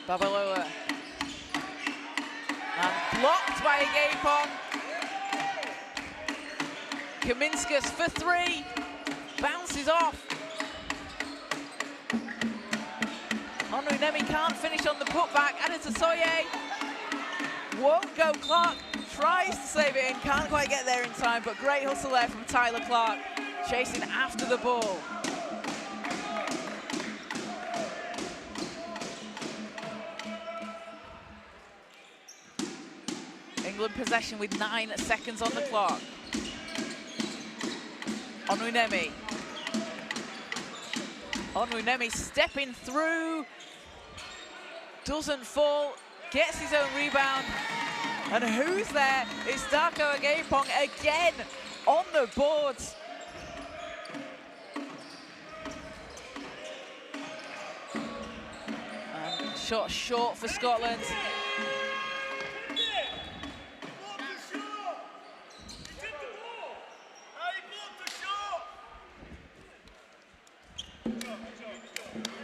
Speaker 1: Babalola. And blocked by Agayipong. Kaminskas for 3. Bounces off. Onwunemi can't finish on the putback. Adetosoye won't go. Clark tries to save it in, can't quite get there in time, but great hustle there from Tyler Clark, chasing after the ball. England possession with 9 seconds on the clock. Onwunemi. Onwunemi stepping through, doesn't fall, gets his own rebound. And who's there? It's Darko Agayipong again on the boards. And shot short for Scotland.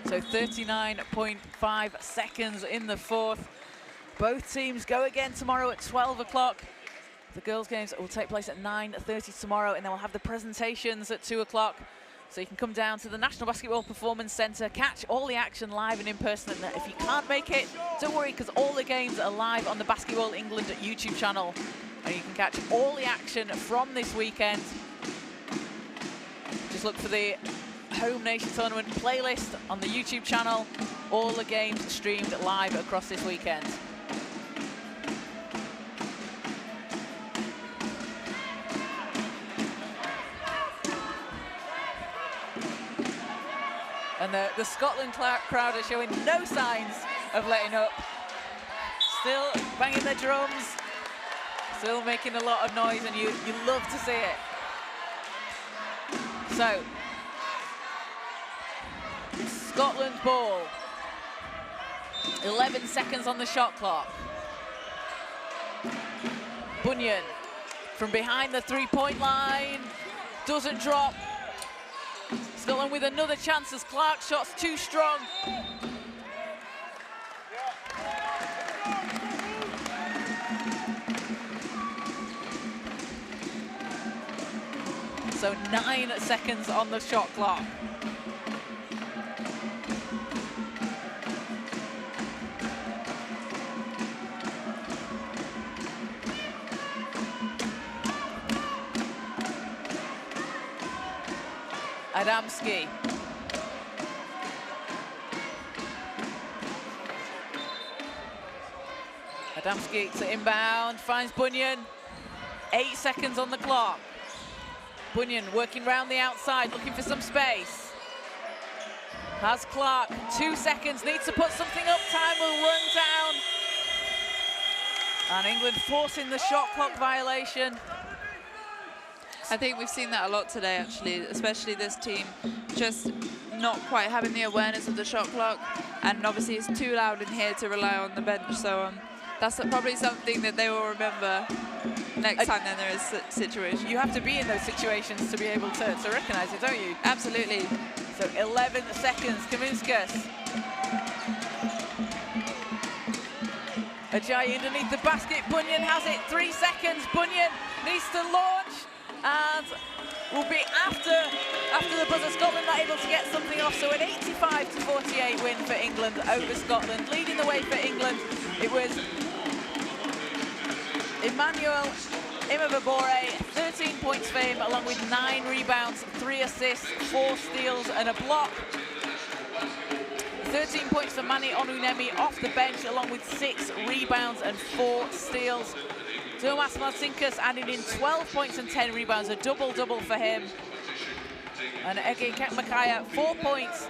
Speaker 1: So 39.5 seconds in the fourth. Both teams go again tomorrow at 12 o'clock. The girls' games will take place at 9:30 tomorrow, and then we'll have the presentations at 2 o'clock. So you can come down to the National Basketball Performance Centre, catch all the action live and in person. And if you can't make it, don't worry, because all the games are live on the Basketball England YouTube channel. And you can catch all the action from this weekend. Just look for the Home Nation Tournament playlist on the YouTube channel. All the games streamed live across this weekend. And the Scotland crowd are showing no signs of letting up. Still banging their drums, still making a lot of noise, and you love to see it. So, Scotland ball. 11 seconds on the shot clock. Bunyan from behind the three-point line, doesn't drop. Scotland with another chance as Clark's shot's too strong. So 9 seconds on the shot clock. Adamski. Adamski to inbound, finds Bunyan. 8 seconds on the clock. Bunyan working round the outside, looking for some space. Has Clark, 2 seconds, needs to put something up, time will run down. And England forcing the shot clock violation.
Speaker 2: I think we've seen that a lot today, actually, especially this team, just not quite having the awareness of the shot clock. And obviously it's too loud in here to rely on the bench, so that's probably something that they will remember next time then there is a situation.
Speaker 1: You have to be in those situations to be able to recognise it, don't you?
Speaker 2: Absolutely.
Speaker 1: So 11 seconds, Kaminskas. Ajayi underneath the basket, Bunyan has it, 3 seconds, Bunyan needs to launch, and will be after the buzzer. Scotland not able to get something off, so an 85-48 win for England over Scotland. Leading the way for England, it was Emmanuel Imavabore, 13 points for him, along with 9 rebounds, 3 assists, 4 steals and a block. 13 points for Mani Onwunemi off the bench, along with 6 rebounds and 4 steals. Tomas Marcinkus added in 12 points and 10 rebounds, a double-double for him. And Ege Makaya, 4 points,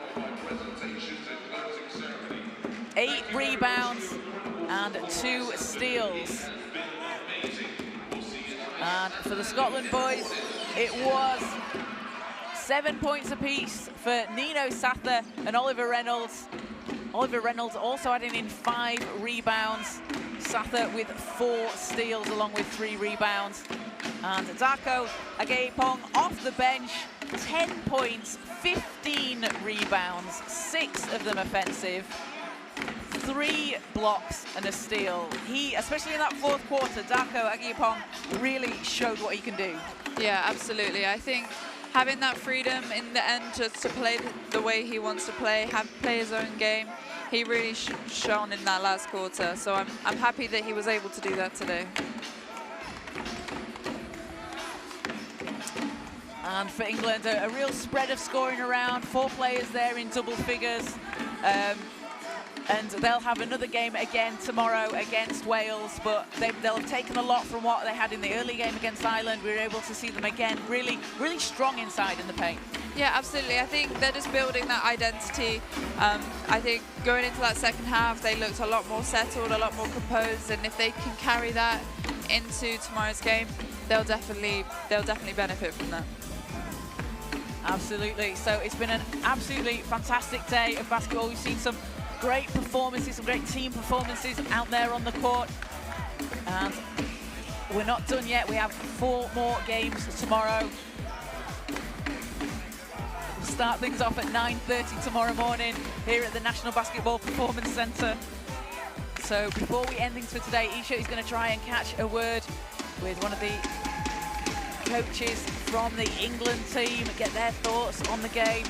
Speaker 1: 8 rebounds and 2 steals. And for the Scotland boys, it was 7 points apiece for Nino Sather and Oliver Reynolds. Oliver Reynolds also adding in 5 rebounds. Sather with 4 steals along with 3 rebounds. And Darko Agayipong off the bench, 10 points, 15 rebounds, 6 of them offensive, 3 blocks and a steal. He, especially in that fourth quarter, Darko Agayipong really showed what he can do.
Speaker 2: Yeah, absolutely. I think having that freedom in the end just to play the way he wants to play his own game, he really shone in that last quarter. So I'm happy that he was able to do that today.
Speaker 1: And for England, a real spread of scoring around, 4 players there in double figures. And they'll have another game again tomorrow against Wales, but they'll have taken a lot from what they had in the early game against Ireland. We were able to see them again really, really strong inside in the paint.
Speaker 2: Yeah, absolutely. I think they're just building that identity. I think going into that second half, they looked a lot more settled, a lot more composed, and if they can carry that into tomorrow's game, they'll definitely benefit from that.
Speaker 1: Absolutely. So it's been an absolutely fantastic day of basketball. We've seen some great performances, some great team performances out there on the court. And we're not done yet. We have 4 more games tomorrow. We'll start things off at 9:30 tomorrow morning here at the National Basketball Performance Centre. So before we end things for today, Isha is going to try and catch a word with one of the coaches from the England team, get their thoughts on the game.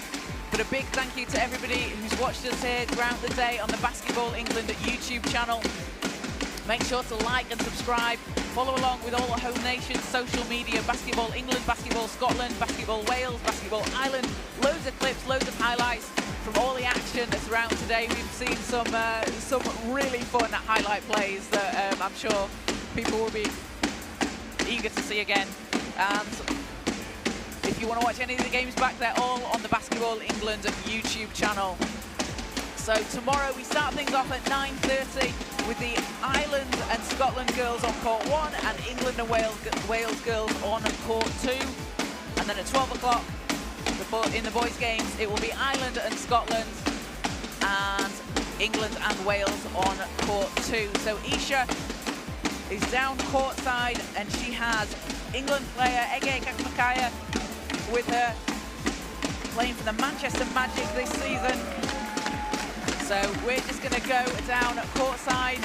Speaker 1: But a big thank you to everybody who's watched us here throughout the day on the Basketball England YouTube channel. Make sure to like and subscribe. Follow along with all the home nations, social media, Basketball England, Basketball Scotland, Basketball Wales, Basketball Ireland. Loads of clips, loads of highlights from all the action that's around today. We've seen some really fun highlight plays that I'm sure people will be eager to see again. And if you want to watch any of the games back, they're all on the Basketball England YouTube channel. So tomorrow we start things off at 9:30 with the Ireland and Scotland girls on court 1 and England and Wales girls on court 2. And then at 12 o'clock in the boys' games, it will be Ireland and Scotland and England and Wales on court 2. So Isha is down courtside and she has England player Ege Kakamikaya with her, playing for the Manchester Magic this season. So we're just going to go down at courtside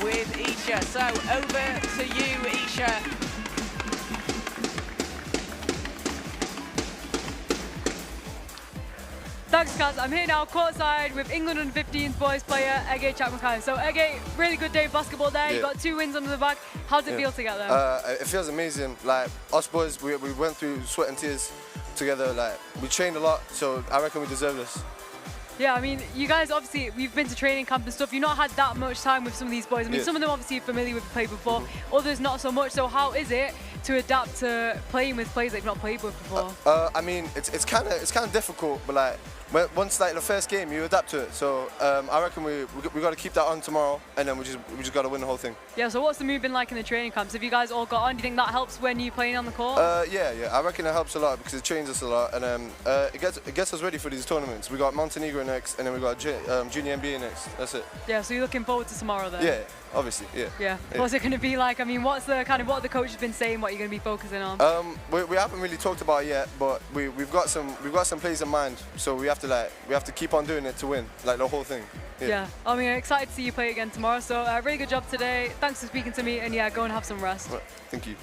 Speaker 1: with Isha. So over to you, Isha.
Speaker 3: Thanks, Kaz. I'm here now courtside with England under-15s boys player Ege Chapman. So Ege, really good day of basketball there. You got 2 wins under the bag. How does it feel together?
Speaker 4: It feels amazing. Like us boys, we went through sweat and tears together. Like we trained a lot, so I reckon we deserve this.
Speaker 3: Yeah, I mean, you guys obviously, we've been to training camp and stuff. You've not had that much time with some of these boys. I mean, some of them obviously familiar with play before, others not so much. So how is it to adapt to playing with players that you've not played with before?
Speaker 4: I mean, it's kind of difficult, but like once like the first game, you adapt to it. So I reckon we got to keep that on tomorrow, and then we just got to win the whole thing.
Speaker 3: Yeah. So what's the mood been like in the training camps? Have you guys all got on? Do you think that helps when you're playing on the court?
Speaker 4: Yeah. I reckon it helps a lot because it trains us a lot, and it gets us ready for these tournaments. We got Montenegro next, and then we got Junior NBA next. That's it.
Speaker 3: Yeah. So you're looking forward to tomorrow then?
Speaker 4: Yeah. Obviously, yeah.
Speaker 3: Yeah. What's it going to be like? I mean, what have the coaches been saying? What you're going to be focusing on?
Speaker 4: We haven't really talked about it yet, but we've got some plays in mind. So we have to keep on doing it to win, like the whole thing.
Speaker 3: Yeah. I mean, excited to see you play again tomorrow. So really good job today. Thanks for speaking to me, and yeah, go and have some rest.
Speaker 4: Right. Thank you.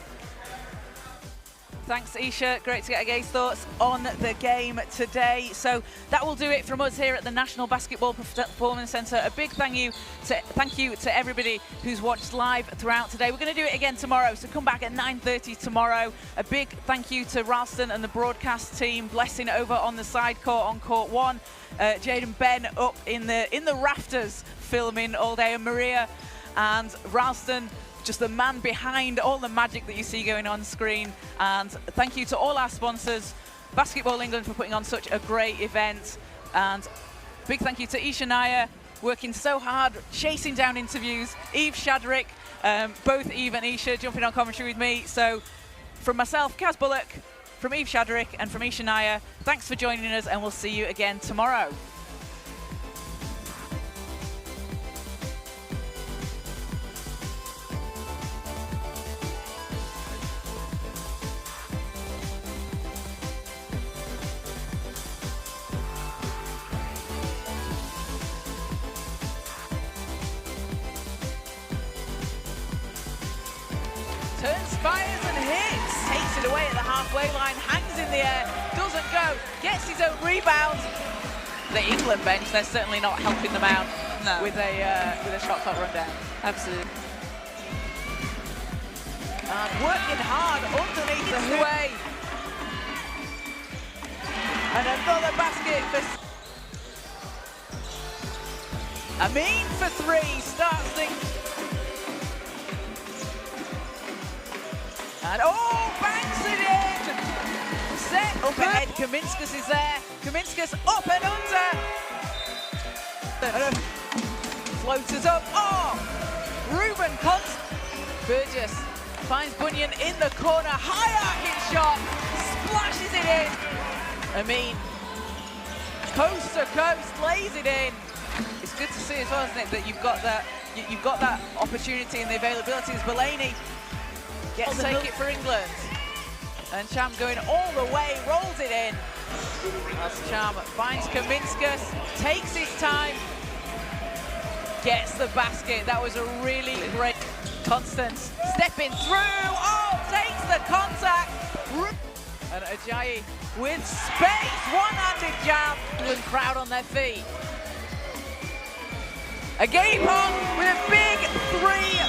Speaker 1: Thanks, Isha. Great to get Ege's thoughts on the game today. So that will do it from us here at the National Basketball Performance Centre. A big thank you to everybody who's watched live throughout today. We're going to do it again tomorrow, so come back at 9:30 tomorrow. A big thank you to Ralston and the broadcast team, Blessing over on the side court on court 1, Jaden Ben up in the rafters filming all day, and Maria and Ralston, just the man behind all the magic that you see going on screen. And thank you to all our sponsors, Basketball England, for putting on such a great event. And big thank you to Isha Naya, working so hard, chasing down interviews. Eve Shadrick, both Eve and Isha jumping on commentary with me. So from myself, Kaz Bullock, from Eve Shadrick and from Isha Naya, thanks for joining us, and we'll see you again tomorrow. Turns, fires and hits. Takes it away at the halfway line, hangs in the air, doesn't go, gets his own rebound, the England bench, they're certainly not helping them out
Speaker 2: No.
Speaker 1: with a shot clock rundown.
Speaker 2: Absolutely.
Speaker 1: And working hard underneath the Hue. And another basket for Amin for three, starts things. And oh, bangs it in! Set up ahead, Kaminskas is there. Kaminskas up and under. Floaters up, oh! Ruben Const. Burgess finds Bunyan in the corner, high arcing shot, splashes it in. Amin, coast to coast, lays it in. It's good to see as well, isn't it, that you've got that opportunity and the availability as Belaney gets to take it for England. And Cham going all the way, rolls it in. As Cham finds Kaminskas, takes his time, gets the basket. That was a really great Constance stepping through. Oh, takes the contact. And Ajayi with space, one-handed jab. England crowd on their feet. Agapong with a big three